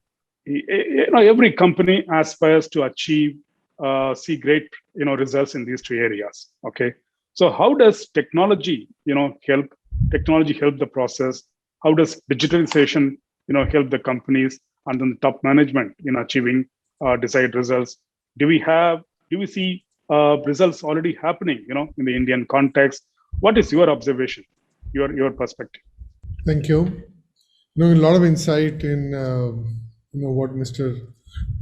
S2: every company aspires to achieve, see great results in these two areas. Okay, so how does technology help? Technology help the process? How does digitalization help the companies and then the top management in achieving desired results? Do we see results already happening in the Indian context? What is your observation, your perspective?
S5: Thank you. A lot of insight in what Mr.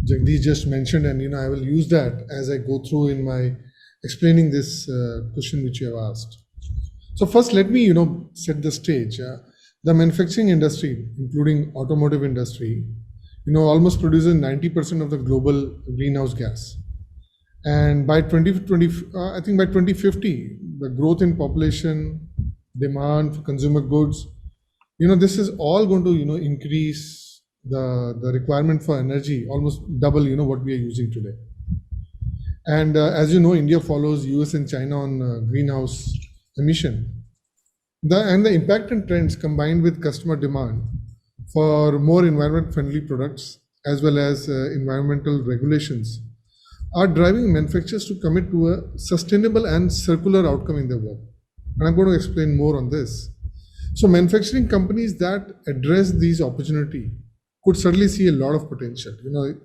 S5: Jagdish just mentioned, and I will use that as I go through in my explaining this question which you have asked. So first, let me set the stage. The manufacturing industry, including automotive industry, almost produces 90% of the global greenhouse gas. And by 2020, I think by 2050, the growth in population, demand for consumer goods, this is all going to increase the requirement for energy, almost double what we are using today. And as you know, India follows US and China on greenhouse emission. The impact and trends combined with customer demand for more environment-friendly products as well as environmental regulations are driving manufacturers to commit to a sustainable and circular outcome in their work. And I'm going to explain more on this. So manufacturing companies that address these opportunity could certainly see a lot of potential.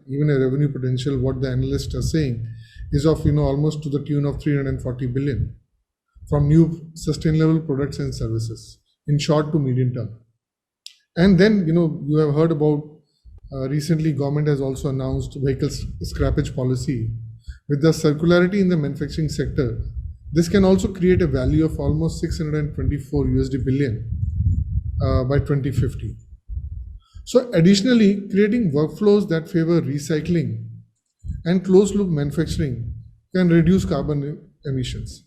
S5: Even a revenue potential, what the analysts are saying, is of almost to the tune of 340 billion from new sustainable products and services in short to medium term. And then you have heard about recently government has also announced vehicle scrappage policy. With the circularity in the manufacturing sector, this can also create a value of almost 624 USD billion by 2050. So additionally, creating workflows that favor recycling and closed loop manufacturing can reduce carbon emissions.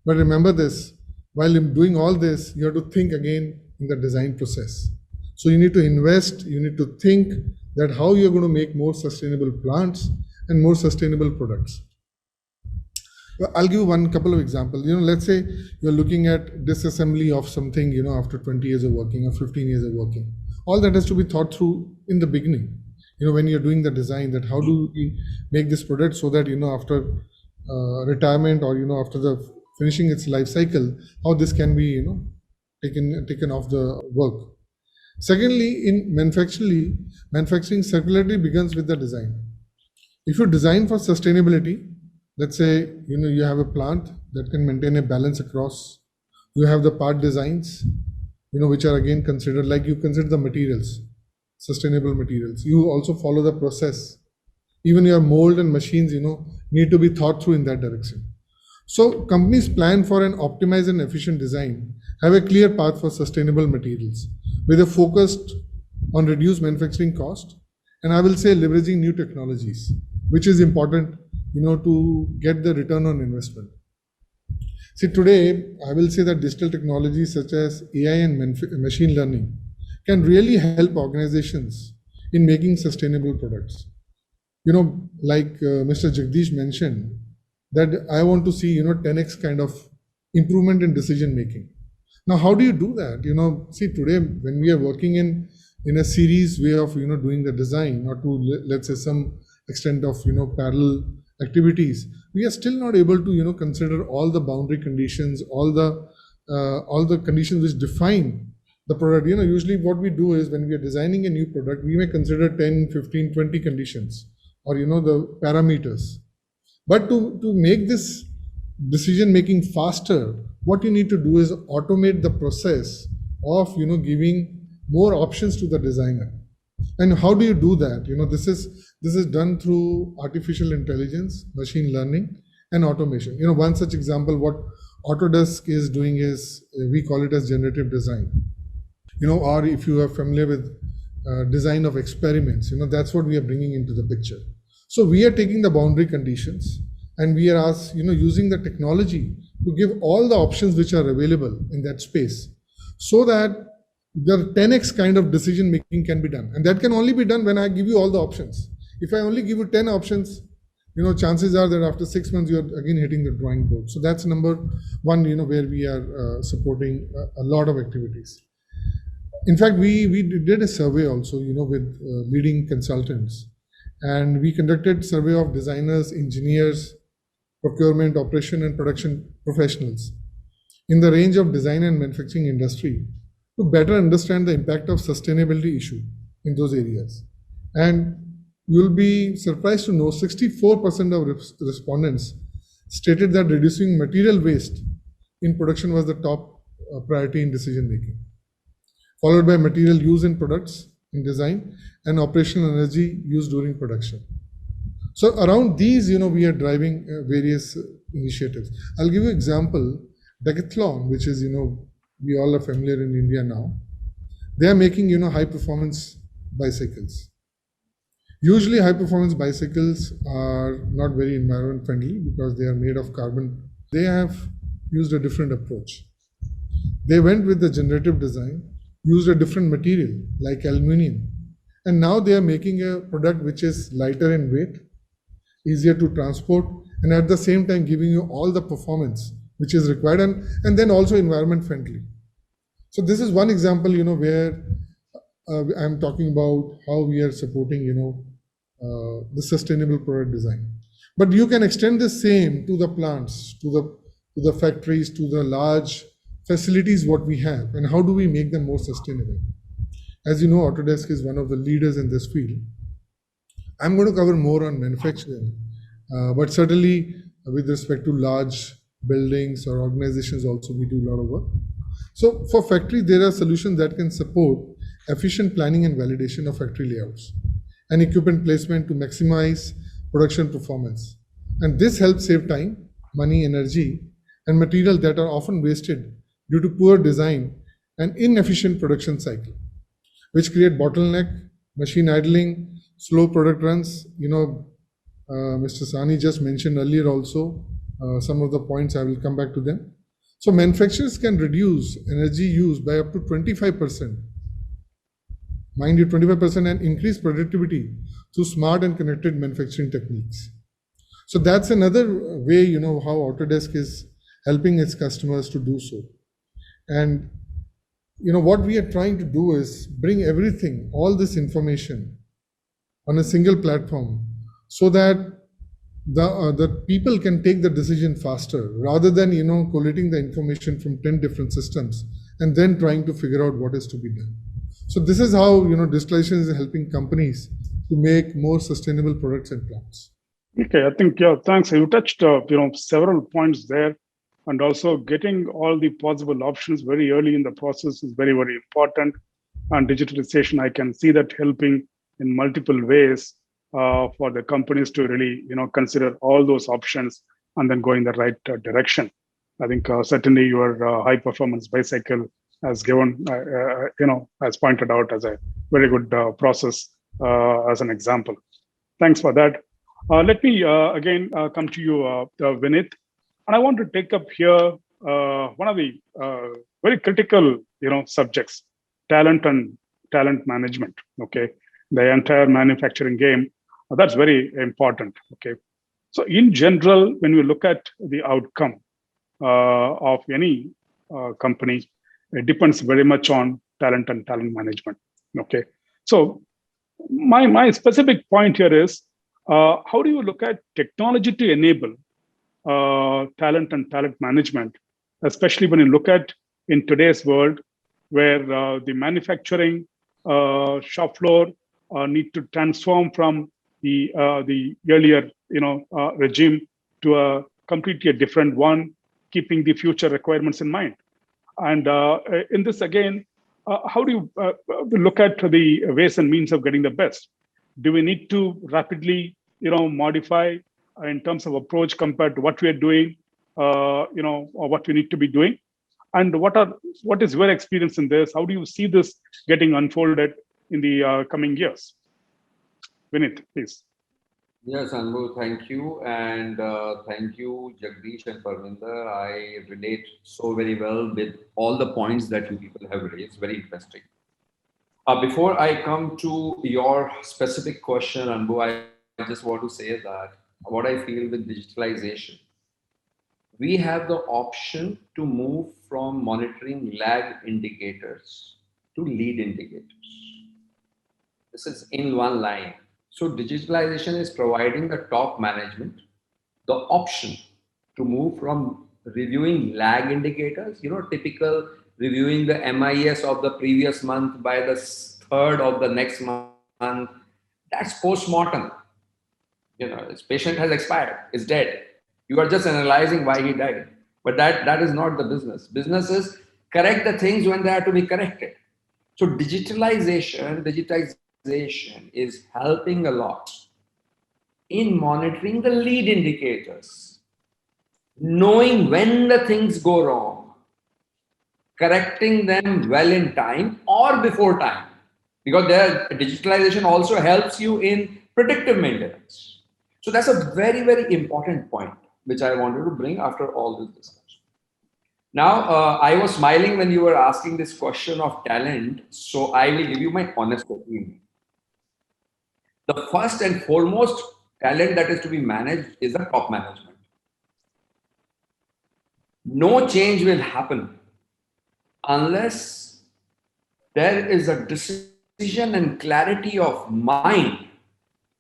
S5: But remember this, while doing all this, you have to think again in the design process. So you need to invest, you need to think that how you're going to make more sustainable plants and more sustainable products. I'll give one couple of examples. Let's say you're looking at disassembly of something, after 20 years of working or 15 years of working. All that has to be thought through in the beginning. When you're doing the design, that how do we make this product so that, after retirement or, after the finishing its life cycle, how this can be, taken off the work. Secondly, in manufacturing, circularity begins with the design. If you design for sustainability, let's say, you have a plant that can maintain a balance across, you have the part designs, which are again considered, like you consider the materials, sustainable materials. You also follow the process. Even your mold and machines, need to be thought through in that direction. So companies plan for an optimized and efficient design, have a clear path for sustainable materials with a focus on reduced manufacturing cost, and I will say leveraging new technologies, which is important, to get the return on investment. See, today, I will say that digital technologies such as AI and machine learning can really help organizations in making sustainable products. Like Mr. Jagdish mentioned, that I want to see, 10x kind of improvement in decision making. Now, how do you do that? See, today, when we are working in a series way of, doing the design, or to, let's say, some extent of, parallel activities, we are still not able to, consider all the boundary conditions, all the conditions which define the product. Usually what we do is when we are designing a new product, we may consider 10, 15, 20 conditions, or, the parameters. But to make this decision making faster, what you need to do is automate the process of giving more options to the designer. And how do you do that? This is done through artificial intelligence, machine learning, and automation. One such example, what Autodesk is doing is, we call it as generative design. Or if you are familiar with design of experiments, that's what we are bringing into the picture. So we are taking the boundary conditions and we are using the technology to give all the options which are available in that space, so that the 10x kind of decision making can be done. And that can only be done when I give you all the options. If I only give you 10 options, chances are that after 6 months, you're again hitting the drawing board. So that's number one, where we are supporting a lot of activities. In fact, we did a survey also, with leading consultants. And we conducted survey of designers, engineers, procurement, operation, and production professionals in the range of design and manufacturing industry to better understand the impact of sustainability issue in those areas. And you'll be surprised to know 64% of respondents stated that reducing material waste in production was the top priority in decision making, followed by material use in products in design and operational energy used during production. So around these, we are driving various initiatives. I'll give you an example. Decathlon, which is, we all are familiar in India now. They are making, high performance bicycles. Usually high performance bicycles are not very environment friendly because they are made of carbon. They have used a different approach. They went with the generative design, used a different material like aluminum. And now they are making a product which is lighter in weight, easier to transport, and at the same time giving you all the performance which is required, and then also environment friendly. So this is one example, where I'm talking about how we are supporting, the sustainable product design. But you can extend the same to the plants, to the factories, to the large facilities what we have, and how do we make them more sustainable? As you know, Autodesk is one of the leaders in this field. I'm going to cover more on manufacturing, but certainly with respect to large buildings or organizations also, we do a lot of work. So for factory, there are solutions that can support efficient planning and validation of factory layouts and equipment placement to maximize production performance. And this helps save time, money, energy, and material that are often wasted due to poor design and inefficient production cycle, which create bottleneck, machine idling, slow product runs. Mr. Sahni just mentioned earlier also some of the points. I will come back to them. So manufacturers can reduce energy use by up to 25%. Mind you, 25% and increase productivity through smart and connected manufacturing techniques. So that's another way, how Autodesk is helping its customers to do so. And what we are trying to do is bring everything, all this information on a single platform so that the people can take the decision faster rather than, collating the information from 10 different systems and then trying to figure out what is to be done. So this is how, digitalization is helping companies to make more sustainable products and plants.
S2: Okay, I think, thanks. You touched, several points there, and also getting all the possible options very early in the process is very, very important. And digitalization, I can see that helping in multiple ways for the companies to really, consider all those options and then go in the right direction. I think certainly your high performance bicycle has given, as pointed out as a very good process as an example. Thanks for that. Let me again come to you, Vineet, and I want to take up here one of the very critical, subjects, talent and talent management. Okay, the entire manufacturing game. That's very important. Okay, so in general, when we look at the outcome of any company, it depends very much on talent and talent management. Okay, so my specific point here is how do you look at technology to enable talent and talent management, especially when you look at in today's world where the manufacturing shop floor need to transform from the earlier regime to a completely different one, keeping the future requirements in mind. And in this again, how do you look at the ways and means of getting the best? Do we need to rapidly, modify in terms of approach compared to what we are doing, or what we need to be doing? And what is your experience in this? How do you see this getting unfolded in the coming years? Vineet, please.
S4: Yes, Anbu, thank you. And thank you, Jagdish and Parminder. I relate so very well with all the points that you people have raised. Very interesting. Before I come to your specific question, Anbu, I just want to say that what I feel with digitalization, we have the option to move from monitoring lag indicators to lead indicators. This is in one line. So digitalization is providing the top management the option to move from reviewing lag indicators, typical reviewing the MIS of the previous month by the third of the next month. That's post-mortem. This patient has expired, is dead. You are just analyzing why he died. But that is not the business. Business is correct the things when they are to be corrected. So digitization is helping a lot in monitoring the lead indicators, knowing when the things go wrong, correcting them well in time or before time. Because digitalization also helps you in predictive maintenance. So that's a very, very important point, which I wanted to bring after all this discussion. Now, I was smiling when you were asking this question of talent. So I will give you my honest opinion. The first and foremost talent that is to be managed is the top management. No change will happen unless there is a discipline precision and clarity of mind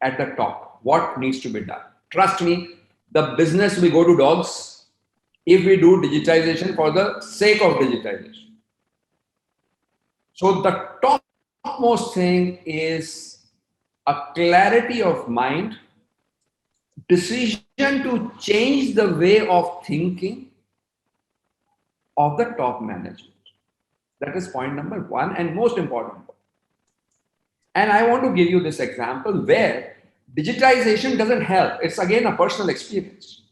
S4: at the top. What needs to be done? Trust me, the business will go to dogs if we do digitization for the sake of digitization. So the topmost thing is a clarity of mind, decision to change the way of thinking of the top management. That is point number one and most important. And I want to give you this example where digitization doesn't help. It's again a personal experience.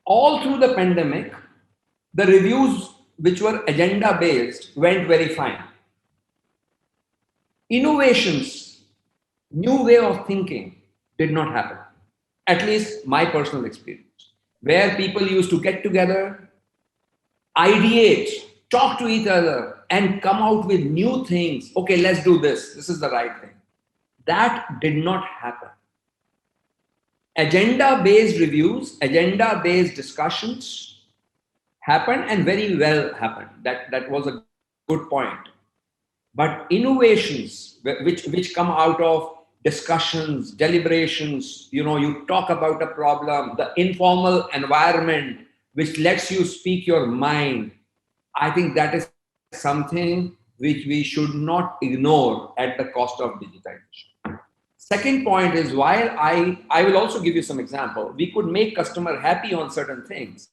S4: All through the pandemic, the reviews which were agenda based went very fine. Innovations, new way of thinking did not happen. At least my personal experience, where people used to get together, ideate, talk to each other, and come out with new things. Okay, let's do this. This is the right thing. That did not happen. Agenda-based reviews, agenda-based discussions happened and very well happened. That was a good point. But innovations which come out of discussions, deliberations, you talk about a problem, the informal environment which lets you speak your mind, I think that is something which we should not ignore at the cost of digitization. Second point is, while I will also give you some example, we could make customer happy on certain things,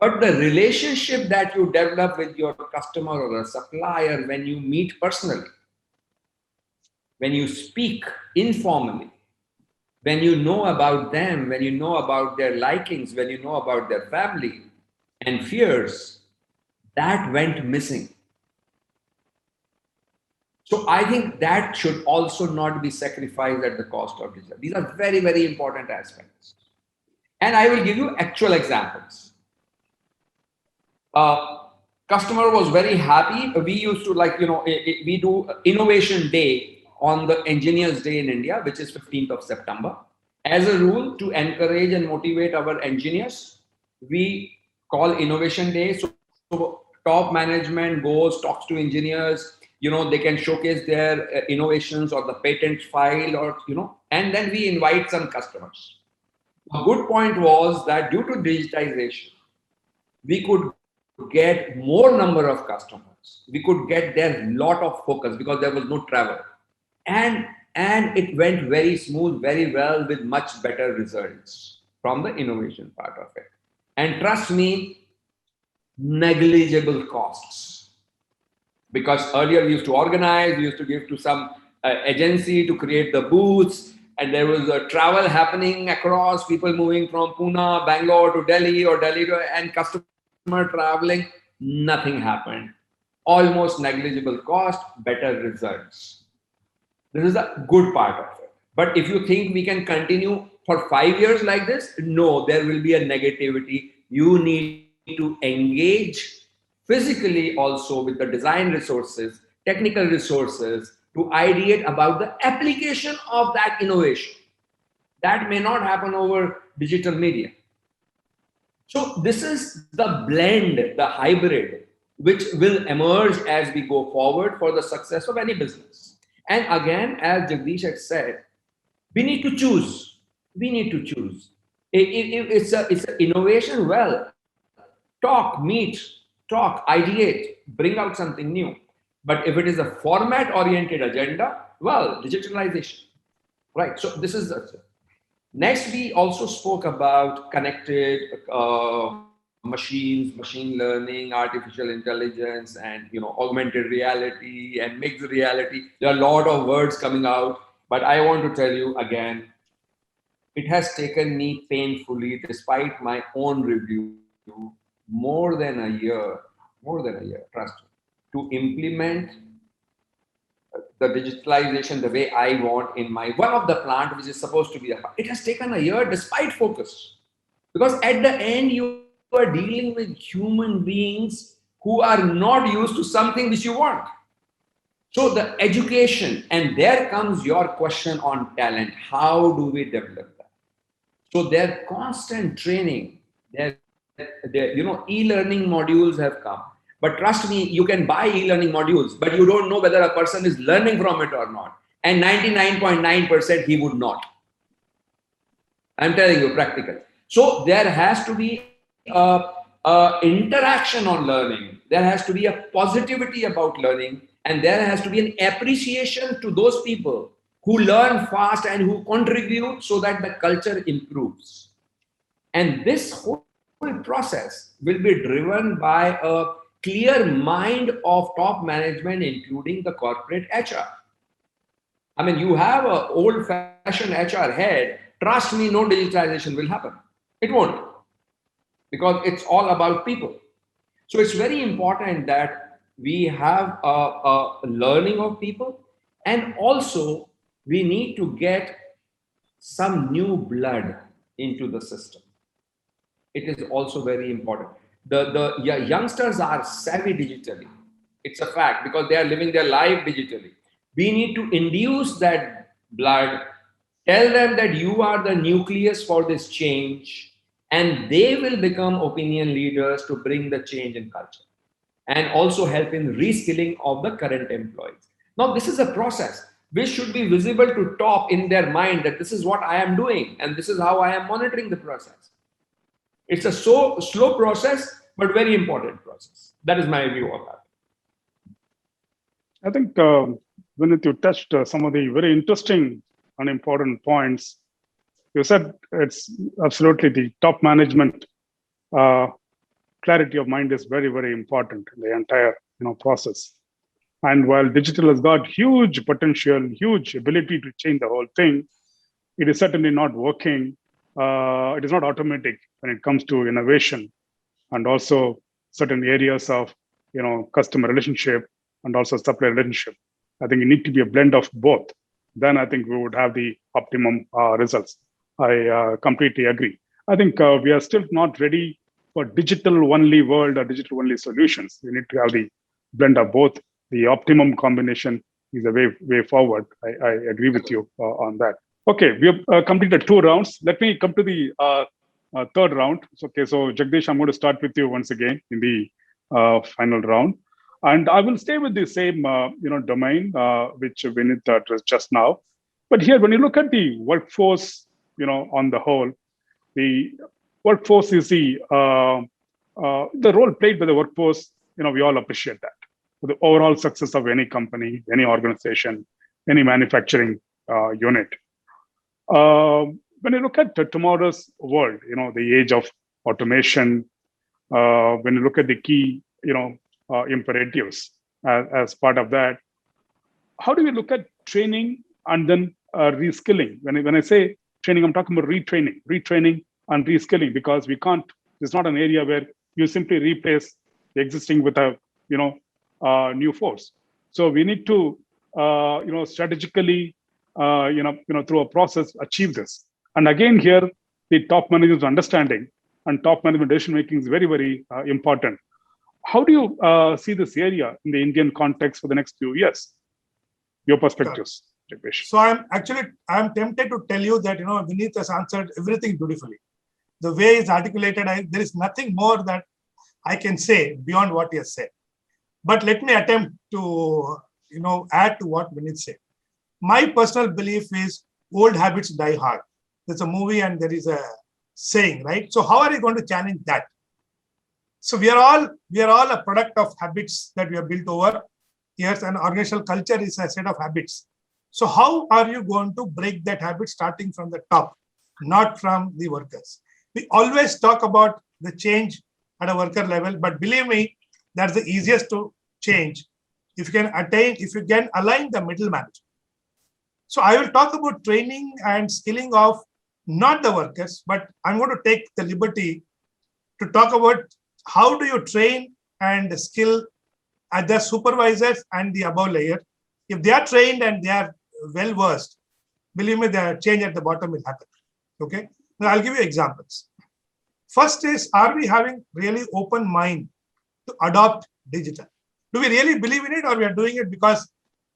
S4: but the relationship that you develop with your customer or a supplier when you meet personally, when you speak informally, when you know about them, when you know about their likings, when you know about their family and fears, that went missing. So I think that should also not be sacrificed at the cost of digital. These are very, very important aspects. And I will give you actual examples. Customer was very happy. We used to we do Innovation Day on the Engineers Day in India, which is 15th of September. As a rule, to encourage and motivate our engineers, we call Innovation Day. So top management goes, talks to engineers, they can showcase their innovations or the patent file or, and then we invite some customers. A good point was that due to digitization, we could get more number of customers. We could get their lot of focus because there was no travel. And it went very smooth, very well with much better results from the innovation part of it. And trust me, negligible costs. Because earlier we used to organize, we used to give to some agency to create the booths, and there was a travel happening across, people moving from Pune, Bangalore to Delhi or Delhi to, and customer traveling, nothing happened. Almost negligible cost, better results. This is a good part of it. But if you think we can continue for 5 years like this, no, there will be a negativity. You need to engage physically also with the design resources, technical resources to ideate about the application of that innovation. That may not happen over digital media. So this is the blend, the hybrid, which will emerge as we go forward for the success of any business. And again, as Jagdish had said, we need to choose. We need to choose. It's an innovation. Well, talk, meet, talk, ideate, bring out something new. But if it is a format-oriented agenda, well, digitalization, right? So this is the next. We also spoke about connected machines, machine learning, artificial intelligence, and augmented reality and mixed reality. There are a lot of words coming out, but I want to tell you again, it has taken me painfully, despite my own review, more than a year, trust me, to implement the digitalization the way I want in my one of the plant, which is supposed to be it has taken a year despite focus, because at the end you are dealing with human beings who are not used to something which you want. So the education, and there comes your question on talent. How do we develop that? So their constant training, their e-learning modules have come. But trust me, you can buy e-learning modules, but you don't know whether a person is learning from it or not. And 99.9% he would not. I'm telling you, practical. So there has to be a interaction on learning. There has to be a positivity about learning, and there has to be an appreciation to those people who learn fast and who contribute so that the culture improves. And this whole process will be driven by a clear mind of top management, including the corporate HR. I mean, you have an old-fashioned HR head. Trust me, no digitalization will happen. It won't, because it's all about people. So it's very important that we have a learning of people, and also we need to get some new blood into the system. It is also very important. The youngsters are savvy digitally. It's a fact, because they are living their life digitally. We need to induce that blood, tell them that you are the nucleus for this change, and they will become opinion leaders to bring the change in culture and also help in reskilling of the current employees. Now, this is a process which should be visible to top in their mind, that this is what I am doing and this is how I am monitoring the process. It's a slow process, but very important process. That is my view on that.
S2: I think, Vineet, you touched some of the very interesting and important points. You said it's absolutely the top management clarity of mind is very, very important in the entire process. And while digital has got huge potential, huge ability to change the whole thing, it is certainly not working. It is not automatic when it comes to innovation and also certain areas of customer relationship and also supplier relationship. I think it need to be a blend of both. Then I think we would have the optimum results. I completely agree. I think we are still not ready for digital only world or digital only solutions. We need to have the blend of both. The optimum combination is the way forward. I agree with you on that. Okay, we have completed 2 rounds. Let me come to the third round. Okay, so Jagdish, I'm going to start with you once again in the final round. And I will stay with the same domain which Vineet addressed just now. But here, when you look at the workforce, on the whole, the workforce is the role played by the workforce. We all appreciate that for the overall success of any company, any organization, any manufacturing unit. When you look at tomorrow's world, the age of automation, when you look at the key, imperatives as part of that, how do we look at training and then reskilling? When I say training, I'm talking about retraining and reskilling, because we can't. It's not an area where you simply replace the existing with a new force. So we need to strategically through a process achieve this. And again, here the top management's understanding and top management decision making is very, very important. How do you see this area in the Indian context for the next few years? Your perspectives, Jagdish.
S3: So I'm tempted to tell you that Vineet has answered everything beautifully. The way it's articulated, there is nothing more that I can say beyond what he has said. But let me attempt to add to what Vineet said. My personal belief is old habits die hard. There's a movie and there is a saying, right? So how are you going to challenge that? So we are all a product of habits that we have built over years, and organizational culture is a set of habits. So how are you going to break that habit starting from the top, not from the workers? We always talk about the change at a worker level, but believe me, that's the easiest to change if you can align the middle management. So I will talk about training and skilling of not the workers, but I'm going to take the liberty to talk about how do you train and skill at the supervisors and the above layer. If they are trained and they are well versed, believe me, the change at the bottom will happen. Okay. Now I'll give you examples. First is, are we having really open mind to adopt digital? Do we really believe in it, or we are doing it because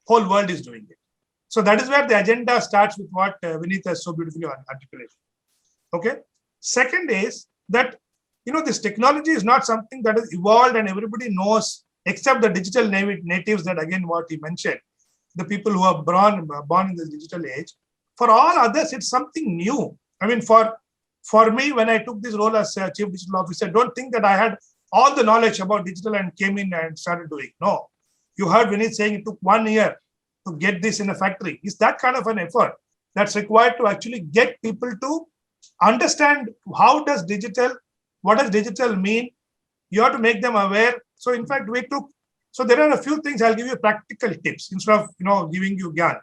S3: whole world is doing it? So that is where the agenda starts with what Vineet has so beautifully articulated. Okay. Second is that this technology is not something that is evolved and everybody knows, except the digital natives, that again, what he mentioned, the people who are born in the digital age. For all others, it's something new. I mean, for me, when I took this role as Chief Digital Officer, don't think that I had all the knowledge about digital and came in and started doing. No. You heard Vineet saying it took 1 year to get this in a factory. It's that kind of an effort that's required to actually get people to understand what does digital mean. You have to make them aware. So in fact, so there are a few things. I'll give you practical tips instead of, giving you gyan.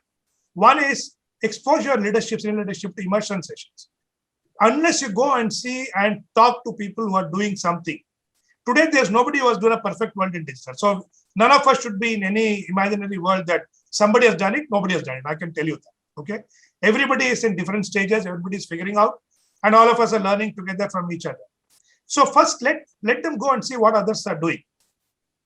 S3: One is expose your leadership to immersion sessions. Unless you go and see and talk to people who are doing something. Today, there's nobody who has done a perfect world in digital. So none of us should be in any imaginary world that somebody has done it, nobody has done it. I can tell you that. Okay. Everybody is in different stages, everybody is figuring out, and all of us are learning together from each other. So first, let them go and see what others are doing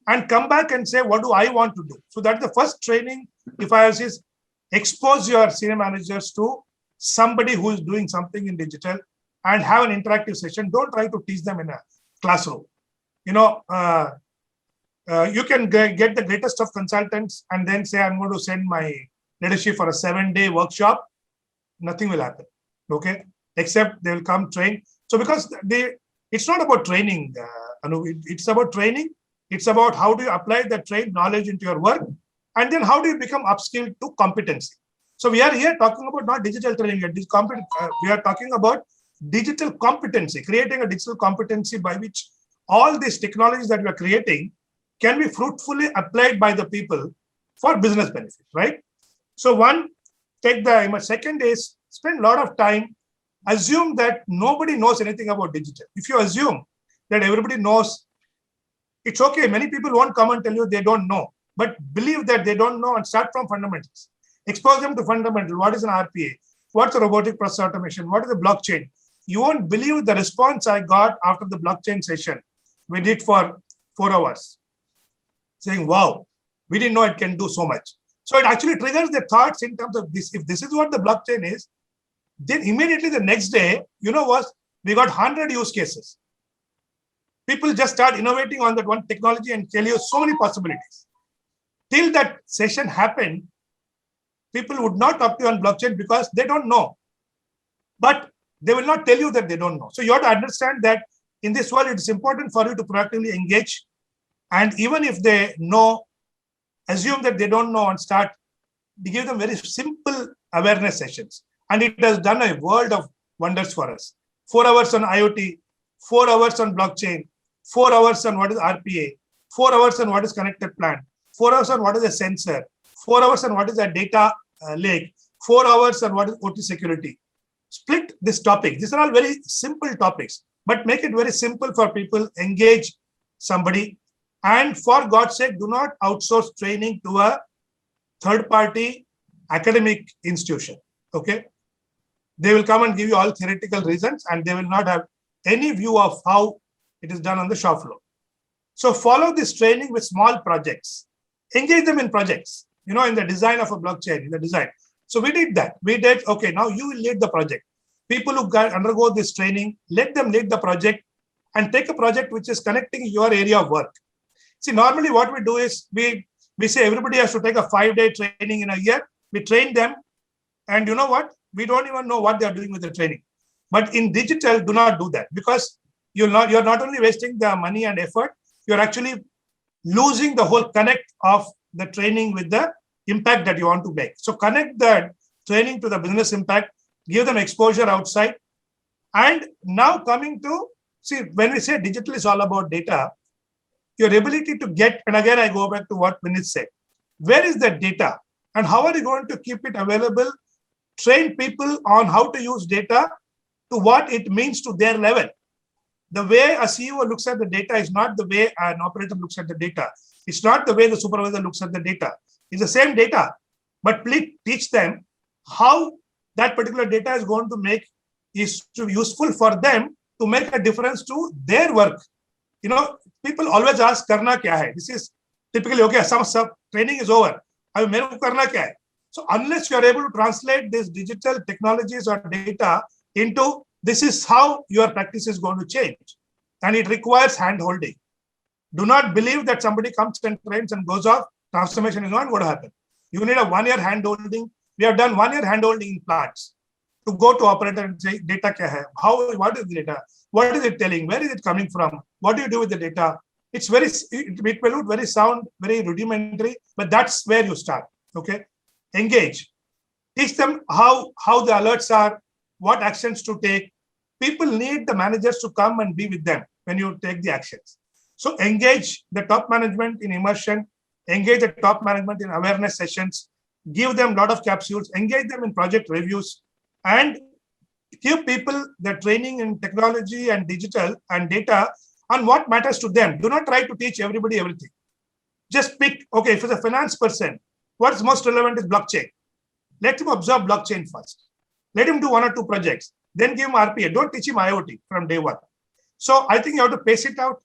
S3: and come back and say, what do I want to do? So that's the first training. If I was is expose your senior managers to somebody who is doing something in digital and have an interactive session. Don't try to teach them in a classroom. You can get the greatest of consultants and then say, I'm going to send my leadership for a 7-day workshop. Nothing will happen. Okay. Except they will come train. So because it's not about training, it's about training. It's about how do you apply that trained knowledge into your work, and then how do you become upskilled to competency. So we are here talking about not digital training. We are talking about digital competency, creating a digital competency by which all these technologies that we are creating can be fruitfully applied by the people for business benefit, right? So second is spend a lot of time. Assume that nobody knows anything about digital. If you assume that everybody knows, it's okay. Many people won't come and tell you they don't know, but believe that they don't know and start from fundamentals. Expose them to fundamental. What is an RPA? What's a robotic process automation? What is a blockchain? You won't believe the response I got after the blockchain session. We did for 4 hours. Saying, wow, we didn't know it can do so much. So it actually triggers the thoughts in terms of this. If this is what the blockchain is, then immediately the next day, we got 100 use cases. People just start innovating on that one technology and tell you so many possibilities. Till that session happened, people would not talk to you on blockchain because they don't know. But they will not tell you that they don't know. So you have to understand that in this world, it's important for you to proactively engage. And even if they know, assume that they don't know and start to give them very simple awareness sessions. And it has done a world of wonders for us. 4 hours on IoT, 4 hours on blockchain, 4 hours on what is RPA, 4 hours on what is connected plant, 4 hours on what is a sensor, 4 hours on what is a data lake, 4 hours on what is OT security. Split this topic. These are all very simple topics, but make it very simple for people, engage somebody. And for God's sake, do not outsource training to a third-party academic institution. Okay? They will come and give you all theoretical reasons, and they will not have any view of how it is done on the shop floor. So follow this training with small projects. Engage them in projects, in the design of a blockchain, in the design. So we did that. Okay, now you will lead the project. People who undergo this training, let them lead the project and take a project which is connecting your area of work. See, normally what we do is we say everybody has to take a 5-day training in a year. We train them. And you know what? We don't even know what they are doing with the training. But in digital, do not do that, because you're not only wasting the money and effort, you're actually losing the whole connect of the training with the impact that you want to make. So connect the training to the business impact, give them exposure outside. And now coming to, see, when we say digital is all about data, your ability to get, and again, I go back to what Vineet said, where is that data and how are you going to keep it available? Train people on how to use data to what it means to their level. The way a CEO looks at the data is not the way an operator looks at the data. It's not the way the supervisor looks at the data. It's the same data, but please teach them how that particular data is going to make is useful for them to make a difference to their work. People always ask, "Karna kya hai?" This is typically, okay, some training is over. Mere ko karna kya hai? So unless you are able to translate these digital technologies or data into this is how your practice is going to change. and it requires hand holding. Do not believe that somebody comes and trains and goes off. Transformation is not going to happen. You need a 1 year hand holding. We have done 1 year hand holding in plants to go to operator and say, data kya hai? What is the data? What is it telling? Where is it coming from? What do you do with the data? It will look very sound, very rudimentary, but that's where you start. Okay. Engage. Teach them how the alerts are, what actions to take. People need the managers to come and be with them when you take the actions. So engage the top management in immersion, engage the top management in awareness sessions, give them a lot of capsules, engage them in project reviews, and give people the training in technology and digital and data on what matters to them. Do not try to teach everybody everything. Just pick, okay, if it's a finance person, what's most relevant is blockchain. Let him observe blockchain first. Let him do 1 or 2 projects. Then give him RPA. Don't teach him IoT from day one. So I think you have to pace it out,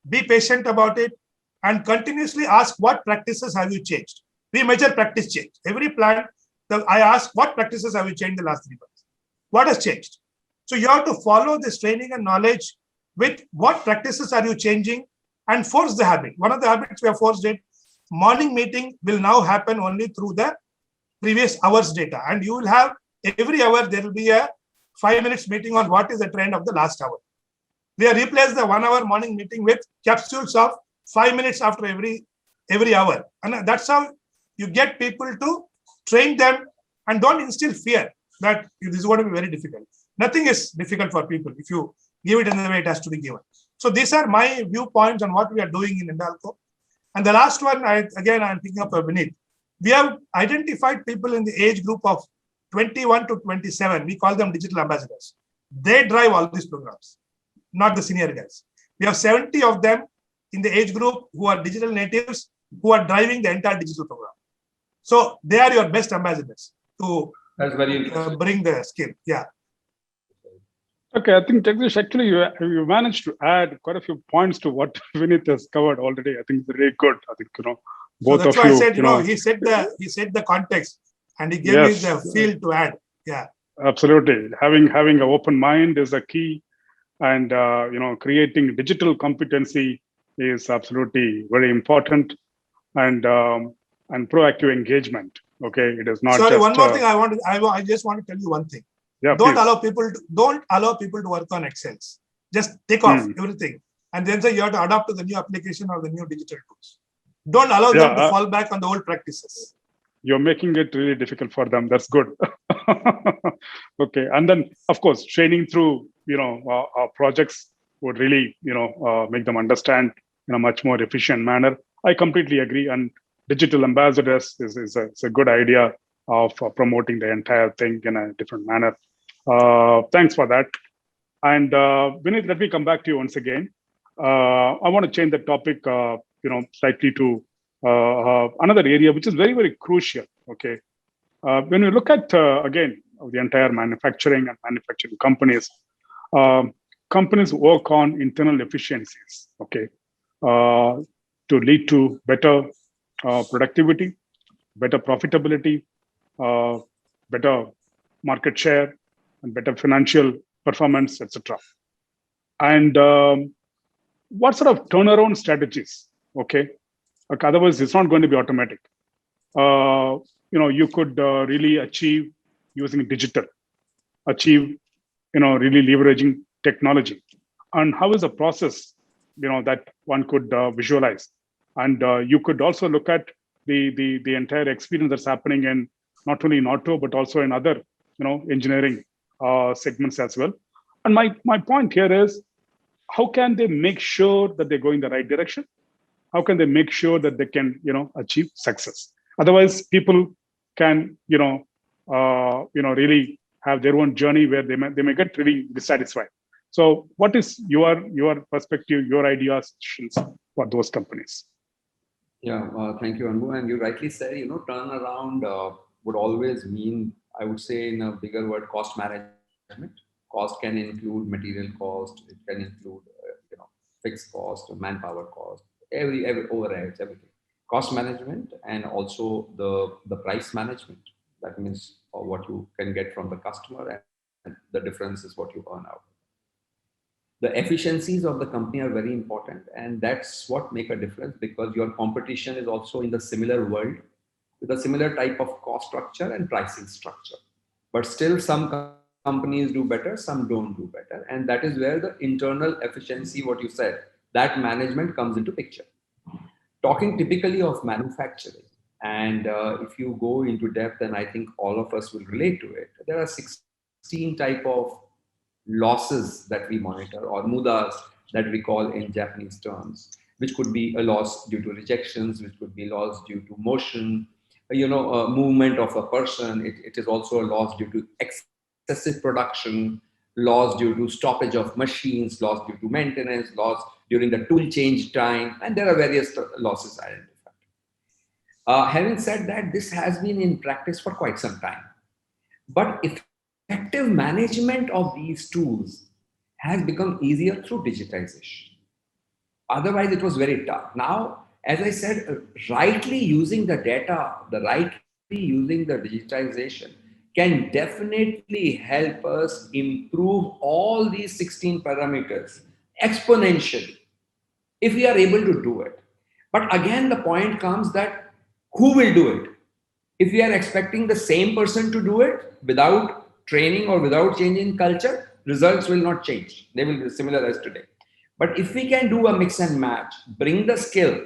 S3: be patient about it, and continuously ask what practices have you changed. We measure practice change. Every plant, I ask what practices have you changed in the last 3 months? What has changed? So you have to follow this training and knowledge with what practices are you changing and force the habit. One of the habits we have forced it, morning meeting will now happen only through the previous hour's data. And you will have every hour, there will be a 5 minutes meeting on what is the trend of the last hour. We have replaced the 1 hour morning meeting with capsules of 5 minutes after every hour. And that's how you get people to train them and don't instill fear that this is going to be very difficult. Nothing is difficult for people if you give it in the way it has to be given. So these are my viewpoints on what we are doing in Hindalco. And the last one, I'm picking up a Vineet. We have identified people in the age group of 21 to 27. We call them digital ambassadors. They drive all these programs, not the senior guys. We have 70 of them in the age group who are digital natives who are driving the entire digital program. So they are your best ambassadors to
S4: That's very interesting.
S3: Bring the skill. Yeah.
S2: Okay, I think Jagdish, actually you managed to add quite a few points to what Vineet has covered already. I think it's very good. I think both
S3: so that's
S2: of
S3: why
S2: you.
S3: I said, he set the context and he gave me the field to add. Yeah.
S2: Absolutely. Having an open mind is a key, and creating digital competency is absolutely very important, and proactive engagement. Okay, it is not.
S3: Sorry,
S2: just,
S3: one more thing I just want to tell you one thing.
S2: Yeah,
S3: don't
S2: please.
S3: allow people to work on Excels. Just take off everything and then say you have to adapt to the new application or the new digital tools. Don't allow them to fall back on the old practices.
S2: You're making it really difficult for them. That's good. Okay, and then of course training through our projects would really make them understand in a much more efficient manner. I completely agree, and digital ambassadors is a good idea of promoting the entire thing in a different manner. Thanks for that. And Vineet, let me come back to you once again. I want to change the topic, slightly to another area which is very, very crucial. Okay, when we look at again the entire manufacturing and manufacturing companies, companies work on internal efficiencies. Okay, to lead to better productivity, better profitability, better market share, and better financial performance, etc. And what sort of turnaround strategies? Okay, otherwise it's not going to be automatic. You could really achieve using digital, achieve really leveraging technology, and how is the process that one could visualize, and you could also look at the entire experience that's happening in not only in auto but also in other engineering segments as well. And my point here is, how can they make sure that they're going the right direction? How can they make sure that they can achieve success? Otherwise, people can really have their own journey where they may get really dissatisfied. So what is your perspective, your ideas for those companies?
S4: Yeah, thank you, Anbu. And you rightly said, turnaround would always mean, I would say in a bigger word, cost management. Cost can include material cost, it can include fixed cost, manpower cost, every overheads, everything. Cost management, and also the price management. That means what you can get from the customer, and the difference is what you earn out. The efficiencies of the company are very important, and that's what make a difference, because your competition is also in the similar world with a similar type of cost structure and pricing structure. But still, some companies do better, some don't do better, and that is where the internal efficiency, what you said, that management comes into picture. Talking typically of manufacturing, and if you go into depth, and I think all of us will relate to it, there are 16 type of losses that we monitor, or mudas that we call in Japanese terms, which could be a loss due to rejections, which could be loss due to motion, a movement of a person. It is also a loss due to excessive production, loss due to stoppage of machines, loss due to maintenance, loss during the tool change time, and there are various losses identified. Having said that, this has been in practice for quite some time. But effective management of these tools has become easier through digitization. Otherwise, it was very tough. Now, as I said, rightly using the data, rightly using the digitization can definitely help us improve all these 16 parameters exponentially if we are able to do it. But again, the point comes that who will do it? If we are expecting the same person to do it without training or without changing culture, results will not change. They will be similar as today. But if we can do a mix and match, bring the skill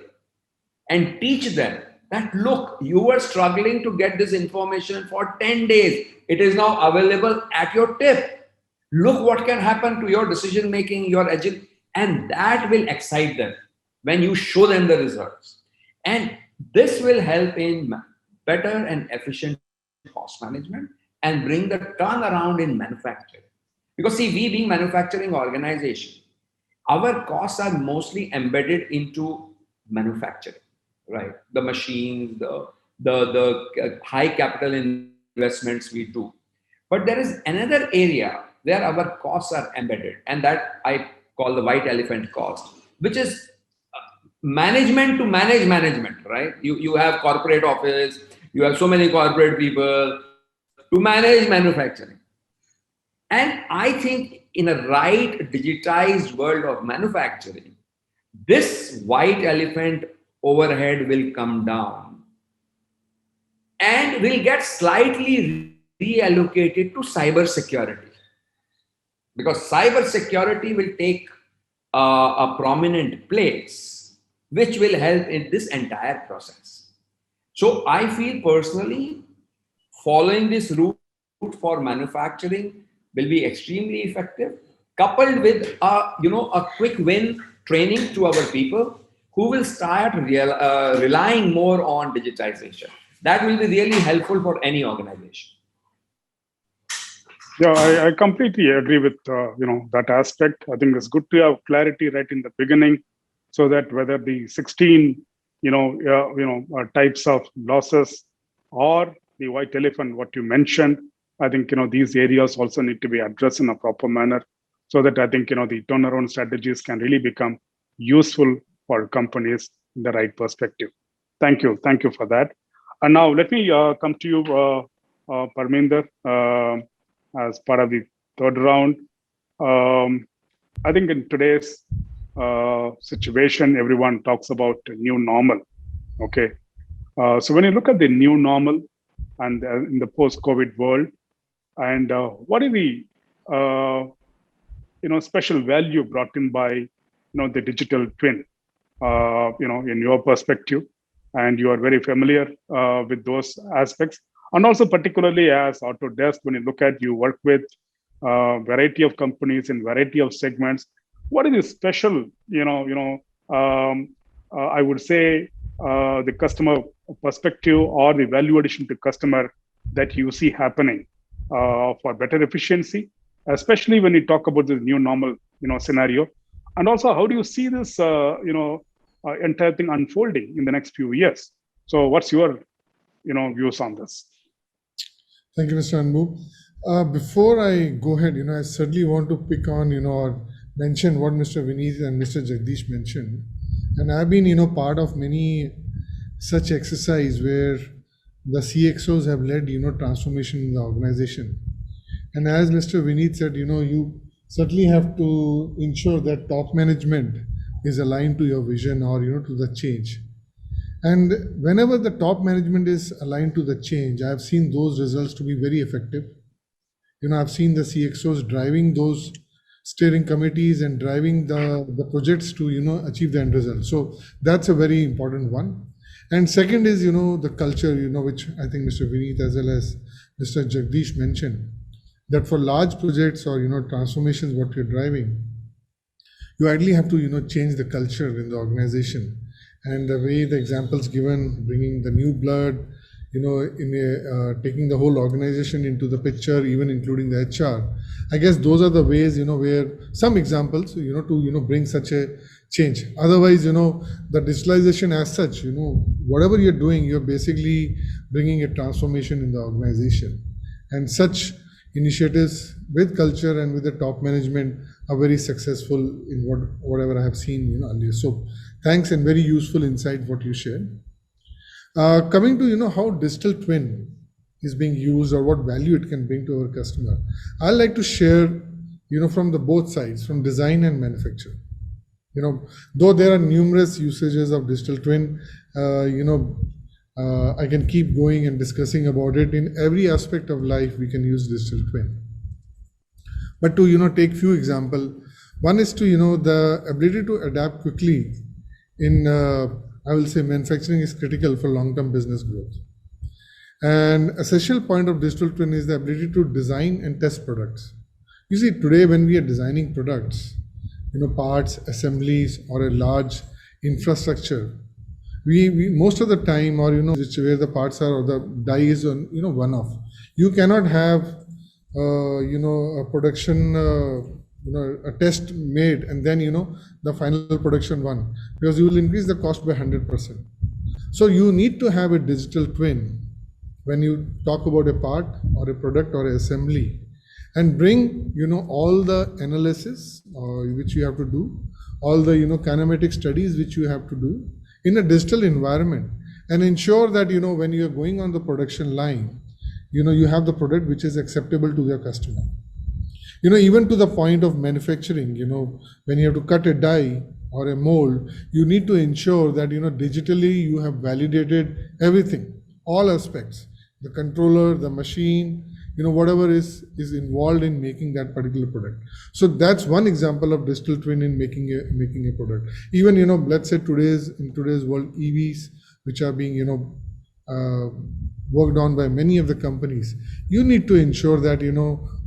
S4: and teach them that, look, you were struggling to get this information for 10 days. It is now available at your tip. Look what can happen to your decision making, your agility, and that will excite them when you show them the results. And this will help in better and efficient cost management and bring the turnaround in manufacturing. Because see, we being manufacturing organization, our costs are mostly embedded into manufacturing, right? The machines, the high capital investments we do. But there is another area where our costs are embedded, and that I call the white elephant cost, which is management to manage management, right? You have corporate office, you have so many corporate people to manage manufacturing. And I think in a right digitized world of manufacturing, this white elephant overhead will come down and will get slightly reallocated to cyber security, because cyber security will take a prominent place, which will help in this entire process. So I feel personally following this route for manufacturing will be extremely effective, coupled with a quick win training to our people who will start relying more on digitization. That will be really helpful for any organization.
S2: Yeah, I completely agree with that aspect. I think it's good to have clarity right in the beginning, so that whether the 16 types of losses or the white elephant what you mentioned, I think these areas also need to be addressed in a proper manner, so that I think the turnaround strategies can really become useful for companies in the right perspective. Thank you for that. And now let me come to you, Parminder. As part of the third round. I think in today's situation, everyone talks about new normal. Okay, so when you look at the new normal and in the post-COVID world, and what is the special value brought in by the digital twin, in your perspective, and you are very familiar with those aspects. And also particularly as Autodesk, when you look at, you work with variety of companies in variety of segments. What is the special, I would say, the customer perspective or the value addition to customer that you see happening for better efficiency, especially when you talk about the new normal, scenario, and also how do you see this, entire thing unfolding in the next few years? So, what's your, views on this?
S5: Thank you, Mr. Anbu. Before I go ahead, I certainly want to pick on, or mention what Mr. Vineet and Mr. Jagdish mentioned. And I've been, part of many such exercise where the CXOs have led, transformation in the organization. And as Mr. Vineet said, you certainly have to ensure that top management is aligned to your vision or to the change. And whenever the top management is aligned to the change, I have seen those results to be very effective. I've seen the CXOs driving those steering committees and driving the projects to achieve the end result. So that's a very important one. And second is the culture, which I think Mr. Vineet as well as Mr. Jagdish mentioned, that for large projects or transformations what you're driving, you ideally have to change the culture in the organization. And the way the examples given, bringing the new blood, taking the whole organization into the picture, even including the HR. I guess those are the ways, where some examples, to, bring such a change. Otherwise, the digitalization as such, whatever you're doing, you're basically bringing a transformation in the organization. And such initiatives with culture and with the top management are very successful in whatever I have seen, earlier. So thanks, and very useful insight what you shared. Coming to how digital twin is being used or what value it can bring to our customer, I'd like to share from the both sides, from design and manufacture. Though there are numerous usages of digital twin, I can keep going and discussing about it. In every aspect of life we can use digital twin. But to take few example, one is to the ability to adapt quickly in I will say manufacturing is critical for long-term business growth. And essential point of digital twin is the ability to design and test products. You see, today when we are designing products, parts, assemblies, or a large infrastructure, we most of the time, or where the parts are or the die is on one off. You cannot have a production a test made and then the final production one, because you will increase the cost by 100%. So you need to have a digital twin when you talk about a part or a product or an assembly, and bring all the analysis which you have to do, all the kinematic studies which you have to do in a digital environment, and ensure that when you are going on the production line, you have the product which is acceptable to your customer. Even to the point of manufacturing, when you have to cut a die or a mold, you need to ensure that digitally you have validated everything, all aspects, the controller, the machine, whatever is involved in making that particular product. So that's one example of digital twin in making a product. Even let's say in today's world, EVs, which are being worked on by many of the companies, you need to ensure that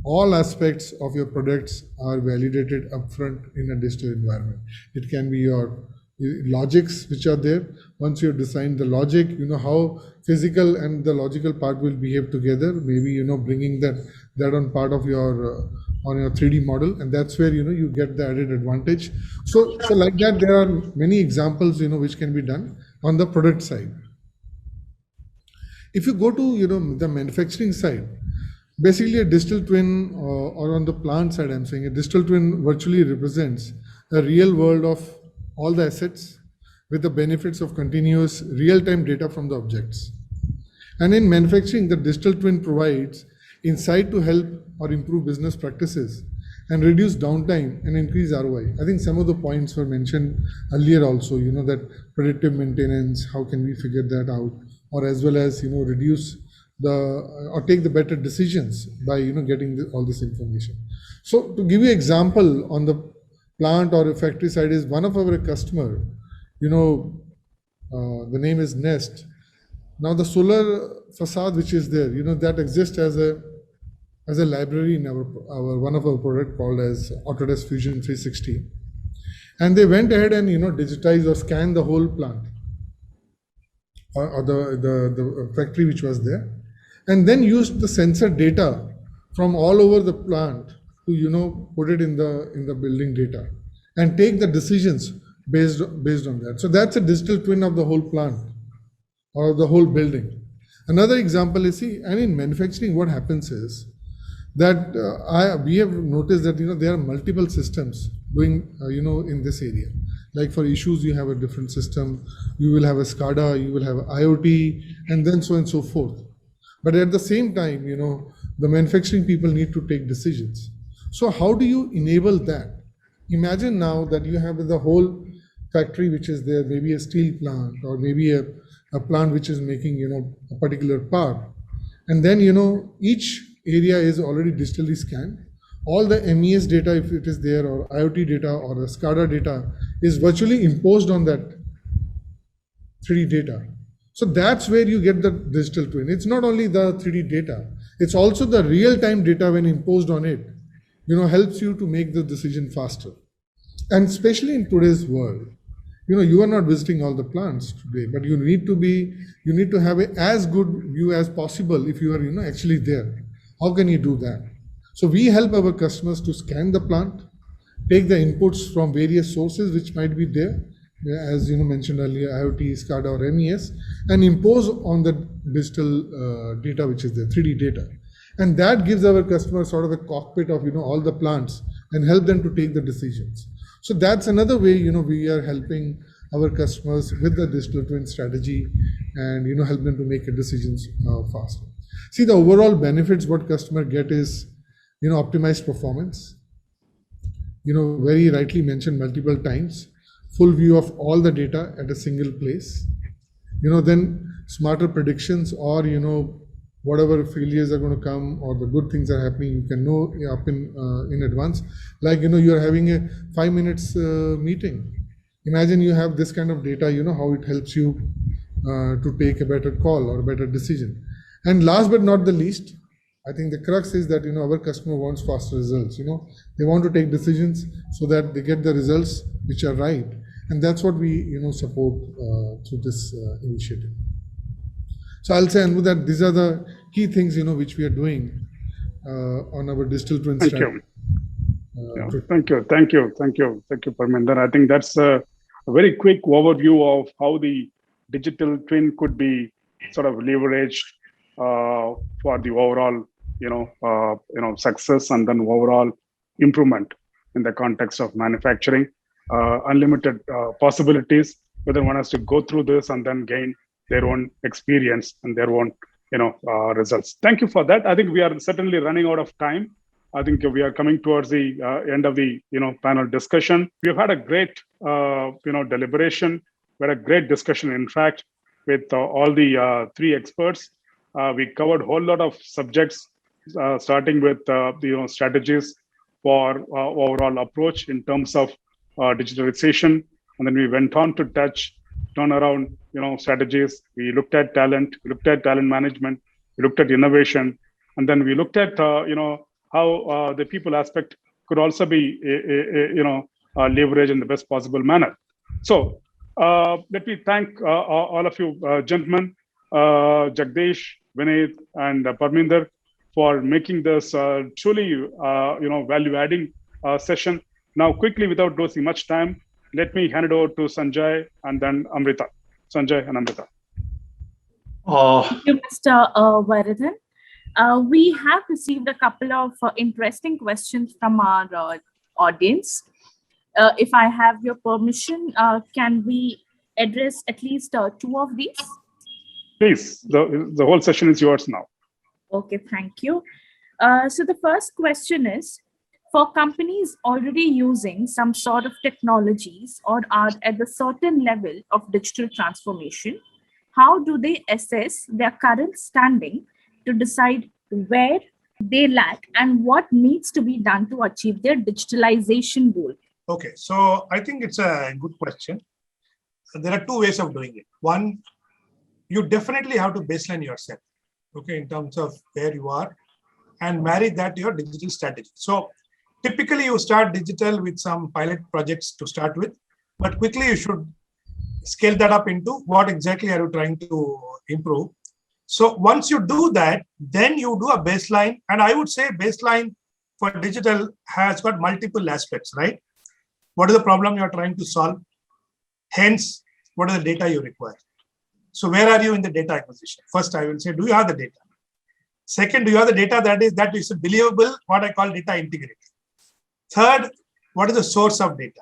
S5: all aspects of your products are validated upfront in a digital environment. It can be your logics which are there. Once you have designed the logic, how physical and the logical part will behave together. Maybe bringing that on part of your on your 3D model, and that's where you get the added advantage. So like that, there are many examples which can be done on the product side. If you go to the manufacturing side, basically a digital twin, or on the plant side, I'm saying a digital twin virtually represents a real world of all the assets with the benefits of continuous real-time data from the objects. And in manufacturing, the digital twin provides insight to help or improve business practices and reduce downtime and increase ROI. I think some of the points were mentioned earlier also, that predictive maintenance, how can we figure that out, or as well as reduce or take the better decisions by getting all this information. So to give you an example on the plant or a factory side, is one of our customer, the name is Nest. Now the solar facade which is there, that exists as a library in our one of our product called as Autodesk Fusion 360, and they went ahead and digitize or scan the whole plant or the factory which was there, and then used the sensor data from all over the plant to put it in the building data and take the decisions based on that. So that's a digital twin of the whole plant or the whole building. Another example is, and in manufacturing what happens is that we have noticed that there are multiple systems doing in this area. Like for issues, you have a different system, you will have a SCADA, you will have IoT, and then so on and so forth. But at the same time, the manufacturing people need to take decisions. So how do you enable that? Imagine now that you have the whole factory which is there, maybe a steel plant or maybe a plant which is making, a particular part. And then, each area is already digitally scanned. All the MES data, if it is there, or IoT data or the SCADA data is virtually imposed on that 3D data. So that's where you get the digital twin. It's not only the 3D data, it's also the real-time data when imposed on it, helps you to make the decision faster. And especially in today's world, you are not visiting all the plants today, but you need to have as good view as possible if you are, actually there. How can you do that? So we help our customers to scan the plant, take the inputs from various sources which might be there, as mentioned earlier, IoT, SCADA or MES, and impose on the digital data which is there, 3D data. And that gives our customers sort of a cockpit of all the plants and help them to take the decisions. So that's another way we are helping our customers with the digital twin strategy and help them to make decisions faster. See, the overall benefits what customer get is optimized performance, very rightly mentioned multiple times, full view of all the data at a single place, then smarter predictions or whatever failures are going to come or the good things are happening, you can know up in advance. Like you're having a 5 minutes meeting. Imagine you have this kind of data, how it helps you to take a better call or a better decision. And last but not the least, I think the crux is that our customer wants faster results. They want to take decisions so that they get the results which are right, and that's what we support through this initiative. So I'll say, Anbu, that these are the key things which we are doing on our digital twin strategy.
S2: Thank you, Parminder. I think that's a very quick overview of how the digital twin could be sort of leveraged for the overall success and then overall improvement in the context of manufacturing. Unlimited possibilities, whether one has to go through this and then gain their own experience and their own results. Thank you for that. I think we are certainly running out of time. I think we are coming towards the end of the panel discussion. We've had a great deliberation. We had a great discussion, in fact, with all the three experts. We covered a whole lot of subjects, starting with strategies for overall approach in terms of digitalization, and then we went on to touch turnaround strategies. We looked at talent, we looked at talent management, we looked at innovation, and then we looked at how the people aspect could also be leveraged in the best possible manner. So let me thank all of you gentlemen, Jagdish, Vineet, and Parminder, for making this truly value-adding session. Now, quickly, without losing much time, let me hand it over to Sanjay and then Amrita. Sanjay and Amrita.
S1: Thank you, Mr. Varadhan. We have received a couple of interesting questions from our audience. If I have your permission, can we address at least two of these?
S2: Please, the whole session is yours now.
S1: Okay, thank you. So the first question is, for companies already using some sort of technologies or are at a certain level of digital transformation, how do they assess their current standing to decide where they lack and what needs to be done to achieve their digitalization goal?
S3: Okay, so I think it's a good question. There are two ways of doing it. One, you definitely have to baseline yourself, okay, in terms of where you are, and marry that to your digital strategy. So typically you start digital with some pilot projects to start with, but quickly you should scale that up into what exactly are you trying to improve. So once you do that, then you do a baseline, and I would say baseline for digital has got multiple aspects, right? What is the problem you're trying to solve? Hence, what is the data you require? So where are you in the data acquisition? First, I will say, do you have the data? Second, do you have the data that is believable, what I call data integrity? Third, what is the source of data?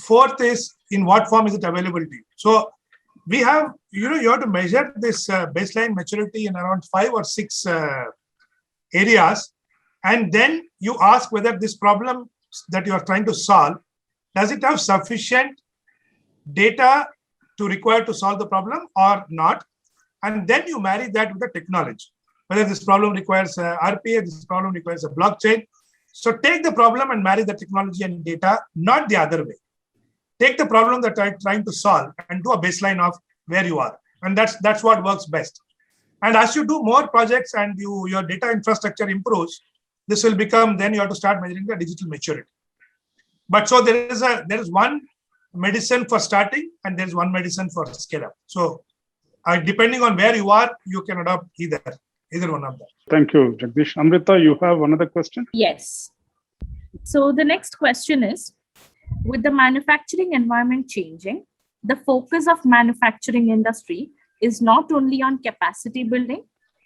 S3: Fourth is, in what form is it available to you? So we have, you have to measure this baseline maturity in around 5 or 6 areas And then you ask whether this problem that you are trying to solve, does it have sufficient data to require to solve the problem or not? And then you marry that with the technology. Whether this problem requires a RPA, this problem requires a blockchain. So take the problem and marry the technology and data, not the other way. Take the problem that I'm trying to solve and do a baseline of where you are. And that's what works best. And as you do more projects and your data infrastructure improves, this will become, then you have to start measuring the digital maturity. But so there is one medicine for starting and there's one medicine for scale up. So depending on where you are, you can adopt either one of them.
S2: Thank you, Jagdish. Amrita, you have another question?
S6: Yes. So the next question is, with the manufacturing environment changing, the focus of manufacturing industry is not only on capacity building,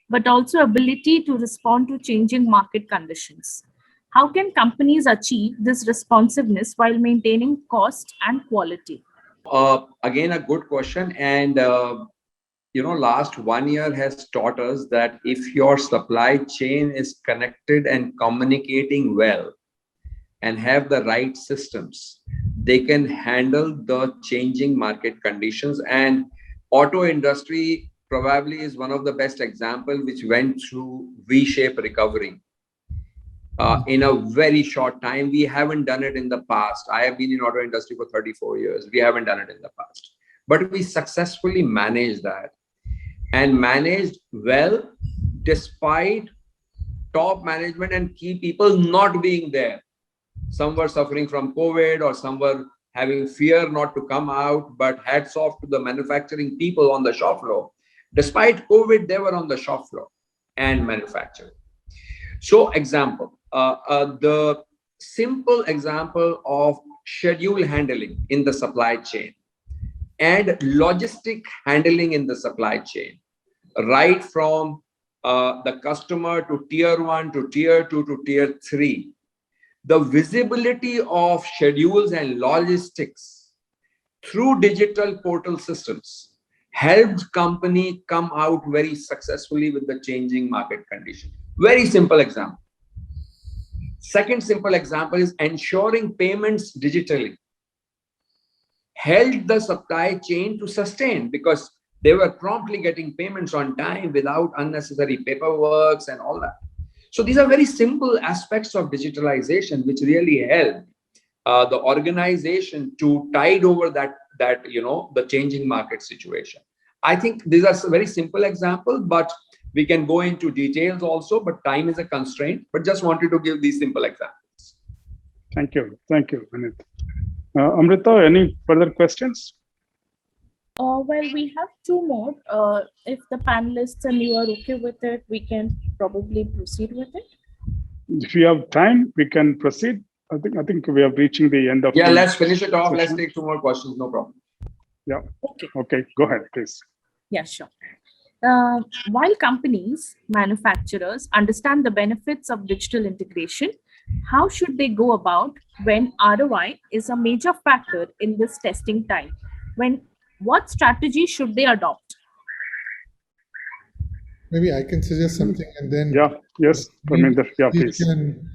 S6: but also ability to respond to changing market conditions. How can companies achieve this responsiveness while maintaining cost and quality?
S4: Again, a good question. And, last 1 year has taught us that if your supply chain is connected and communicating well and have the right systems, they can handle the changing market conditions. And auto industry probably is one of the best example which went through V-shaped recovery. In a very short time. We haven't done it in the past. I have been in auto industry for 34 years. We haven't done it in the past, but we successfully managed that and managed well despite top management and key people not being there. Some were suffering from COVID or some were having fear not to come out, but hats off to the manufacturing people on the shop floor. Despite COVID, they were on the shop floor and manufacturing. So example, the simple example of schedule handling in the supply chain and logistic handling in the supply chain, right from the customer to tier 1 to tier 2 to tier 3. The visibility of schedules and logistics through digital portal systems helped company come out very successfully with the changing market condition. Very simple example. Second simple example is ensuring payments digitally helped the supply chain to sustain because they were promptly getting payments on time without unnecessary paperwork and all that. So these are very simple aspects of digitalization which really help the organization to tide over that the changing market situation. I think these are very simple examples, but we can go into details also, but time is a constraint, but just wanted to give these simple examples.
S2: Thank you, Vineet. Amrita, any further questions?
S6: Well, we have two more. If the panelists and you are okay with it, we can probably proceed with it.
S2: If you have time, we can proceed. I think we are reaching the end of.
S4: Yeah, let's finish it off. Let's take 2 more questions. No problem.
S2: Yeah. Okay. Go ahead, please.
S6: Yeah, sure. While companies, manufacturers understand the benefits of digital integration, how should they go about when ROI is a major factor in this testing time? What strategy should they adopt?
S5: Maybe I can suggest something and then
S2: please.
S5: Can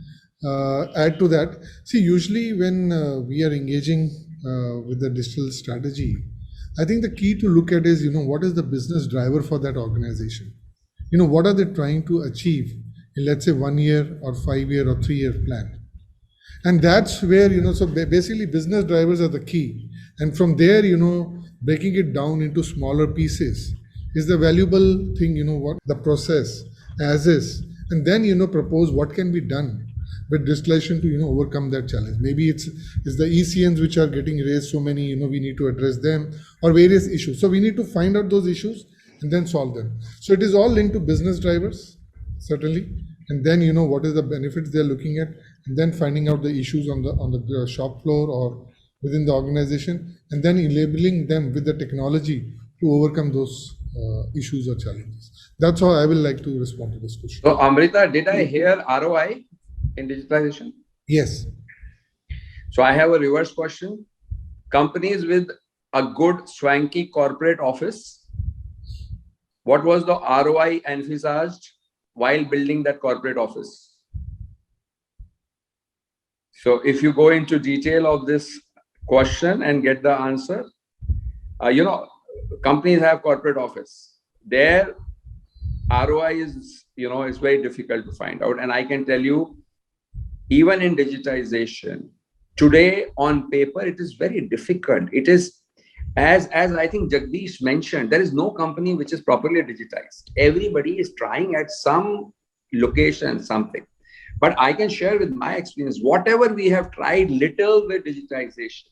S5: add to that. See, usually when we are engaging with the digital strategy, I think the key to look at is, what is the business driver for that organization? What are they trying to achieve in, let's say, 1 year or 5 year or 3 year plan? And that's where, so basically business drivers are the key. And from there, breaking it down into smaller pieces is the valuable thing, what the process as is. And then, propose what can be done with digitalization to, overcome that challenge. Maybe it's the ECNs which are getting raised so many, we need to address them or various issues. So we need to find out those issues and then solve them. So it is all linked to business drivers, certainly. And then, what is the benefits they're looking at, and then finding out the issues on the shop floor or within the organization, and then enabling them with the technology to overcome those issues or challenges. That's how I will like to respond to this question.
S4: So, Amrita, did I hear ROI in digitalization?
S5: Yes.
S4: So I have a reverse question. Companies with a good swanky corporate office, what was the ROI envisaged while building that corporate office? So if you go into detail of this question and get the answer, companies have corporate office. Their ROI is, it's very difficult to find out. And I can tell you, even in digitization, today on paper, it is very difficult. It is, as I think Jagdish mentioned, there is no company which is properly digitized. Everybody is trying at some location, something. But I can share with my experience, whatever we have tried little with digitization,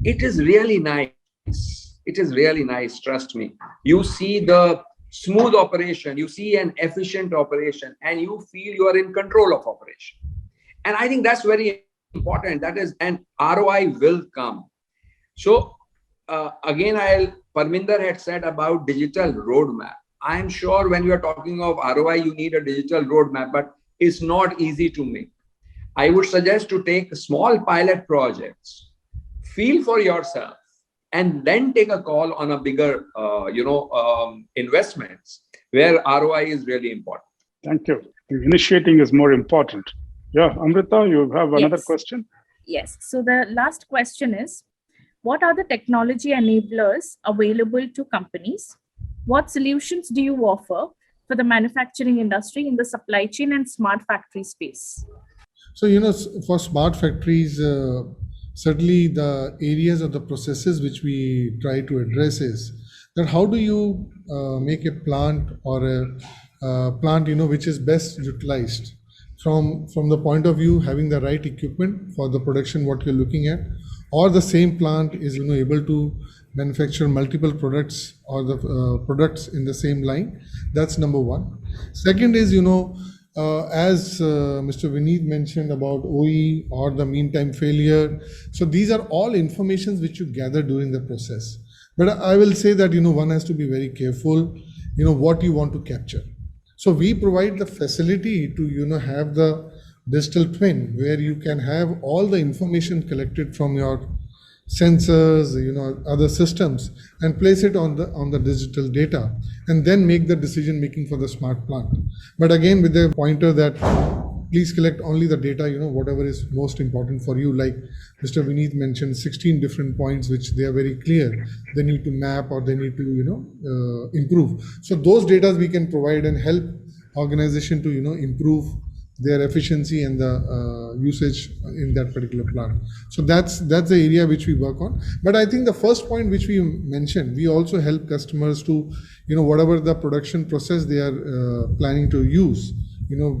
S4: it is really nice. It is really nice, trust me. You see the smooth operation, you see an efficient operation, and you feel you are in control of operation. And I think that's very important. That is, an ROI will come. So again, Parminder had said about digital roadmap. I'm sure when you are talking of ROI, you need a digital roadmap, but it's not easy to make. I would suggest to take small pilot projects, feel for yourself, and then take a call on a bigger, investments where ROI is really important.
S2: Thank you. Initiating is more important. Yeah, Amrita, you have another question?
S6: Yes. So the last question is, what are the technology enablers available to companies? What solutions do you offer for the manufacturing industry in the supply chain and smart factory space?
S5: So, for smart factories, certainly the areas of the processes which we try to address is that how do you make a plant or a plant, which is best utilized from the point of view having the right equipment for the production what you're looking at, or the same plant is able to manufacture multiple products or the products in the same line. That's number one. Second is as Mr. Vineet mentioned about OE or the mean time failure. So these are all informations which you gather during the process. But I will say that one has to be very careful what you want to capture. So we provide the facility to have the digital twin where you can have all the information collected from your sensors, other systems, and place it on the digital data, and then make the decision making for the smart plant. But again, with the pointer that please collect only the data, whatever is most important for you. Like Mr. Vineet mentioned, 16 different points which they are very clear. They need to map or they need to improve. So those data we can provide and help organization to improve their efficiency and the usage in that particular plant. So that's the area which we work on. But I think the first point which we mentioned, we also help customers to whatever the production process they are planning to use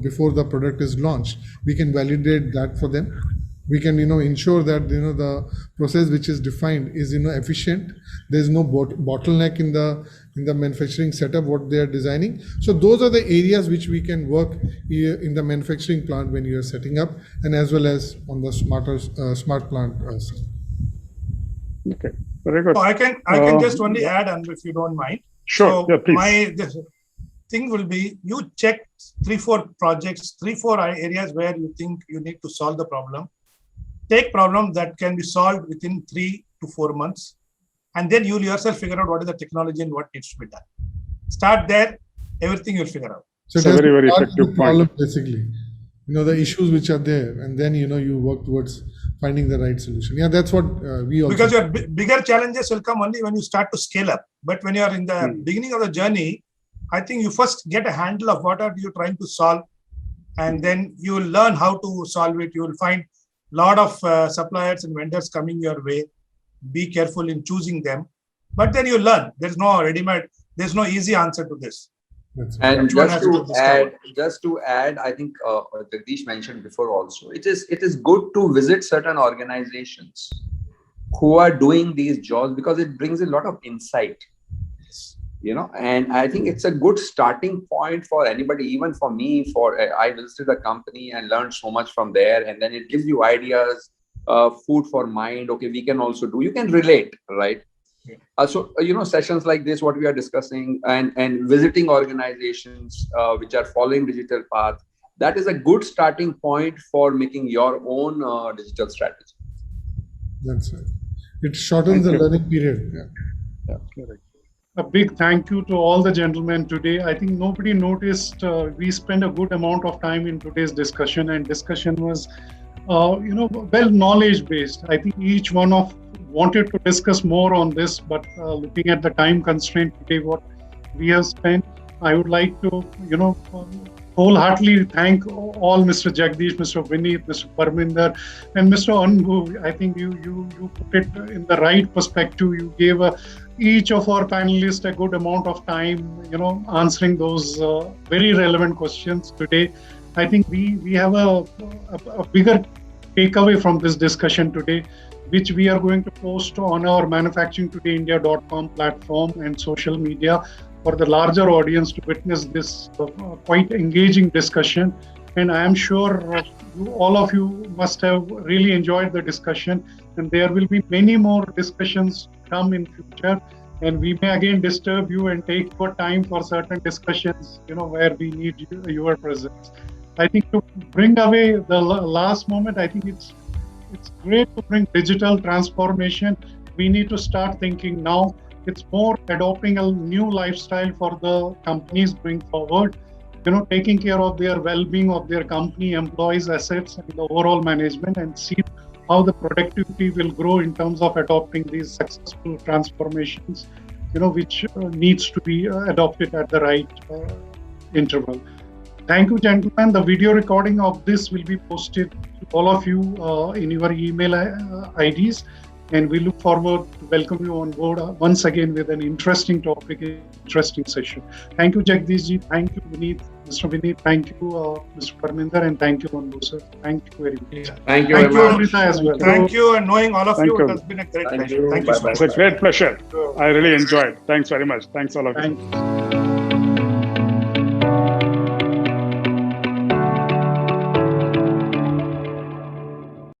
S5: before the product is launched, we can validate that for them. We can ensure that the process which is defined is efficient. There's no bottleneck in the manufacturing setup what they are designing. So those are the areas which we can work here in the manufacturing plant when you are setting up, and as well as on the smart plant.
S2: Okay, very good.
S3: So I can just only add, and if you don't mind.
S2: Sure.
S3: So
S2: yeah, please.
S3: this thing will be, you check 3-4 projects, 3-4 areas where you think you need to solve the problem. Take problems that can be solved within 3 to 4 months, and then you'll yourself figure out what is the technology and what needs to be done. Start there, everything you'll figure out.
S2: So it's a very, very effective point.
S5: Basically, the issues which are there, and then you work towards finding the right solution. Yeah, that's what we also.
S3: Because your bigger challenges will come only when you start to scale up. But when you are in the beginning of the journey, I think you first get a handle of what are you trying to solve, and then you will learn how to solve it. You will find a lot of suppliers and vendors coming your way. Be careful in choosing them, but then you learn. There's no ready-made. There's no easy answer to this.
S4: And just to add, I think Jagdish mentioned before also, it is good to visit certain organizations who are doing these jobs, because it brings a lot of insight. And I think it's a good starting point for anybody, even for me. I visited a company and learned so much from there, and then it gives you ideas, food for mind. Okay, we can also do. You can relate, right? So sessions like this, what we are discussing, and visiting organizations which are following digital path, that is a good starting point for making your own digital strategy.
S5: That's right. It shortens the learning period.
S2: Yeah, correct.
S7: A big thank you to all the gentlemen today. I think nobody noticed we spent a good amount of time in today's discussion, and discussion was well knowledge based. I think each one of wanted to discuss more on this, but looking at the time constraint today, what we have spent, I would like to, wholeheartedly thank all Mr. Jagdish, Mr. Vineet, Mr. Parminder, and Mr. Anbu. I think you put it in the right perspective. You gave each of our panelists a good amount of time, answering those very relevant questions today. I think we have a bigger takeaway from this discussion today, which we are going to post on our manufacturingtodayindia.com platform and social media for the larger audience to witness this quite engaging discussion. And I am sure all of you must have really enjoyed the discussion, and there will be many more discussions to come in future. And we may again disturb you and take your time for certain discussions, where we need your presence. I think to bring away the last moment, I think it's great to bring digital transformation. We need to start thinking now. It's more adopting a new lifestyle for the companies going forward, taking care of their well-being of their company, employees, assets, and the overall management, and see how the productivity will grow in terms of adopting these successful transformations, which needs to be adopted at the right interval. Thank you, gentlemen. The video recording of this will be posted to all of you in your email IDs. And we look forward to welcome you on board once again with an interesting topic, interesting session. Thank you, Jagdish ji. Thank you, Vineet. Mr. Vineet. Thank you, Mr. Parminder. And thank you, Anbu, sir. Thank you very much.
S3: Yeah.
S4: Thank you,
S3: Amrita,
S7: as well.
S3: Thank you. And knowing all of
S2: Thank
S3: you,
S2: you.
S3: it has been a great
S4: Thank
S3: pleasure.
S4: you.
S3: Thank you so
S4: Bye-bye.
S3: much.
S2: It's a great pleasure. I really enjoyed. Thanks very much. Thanks all of you.
S7: Thank you.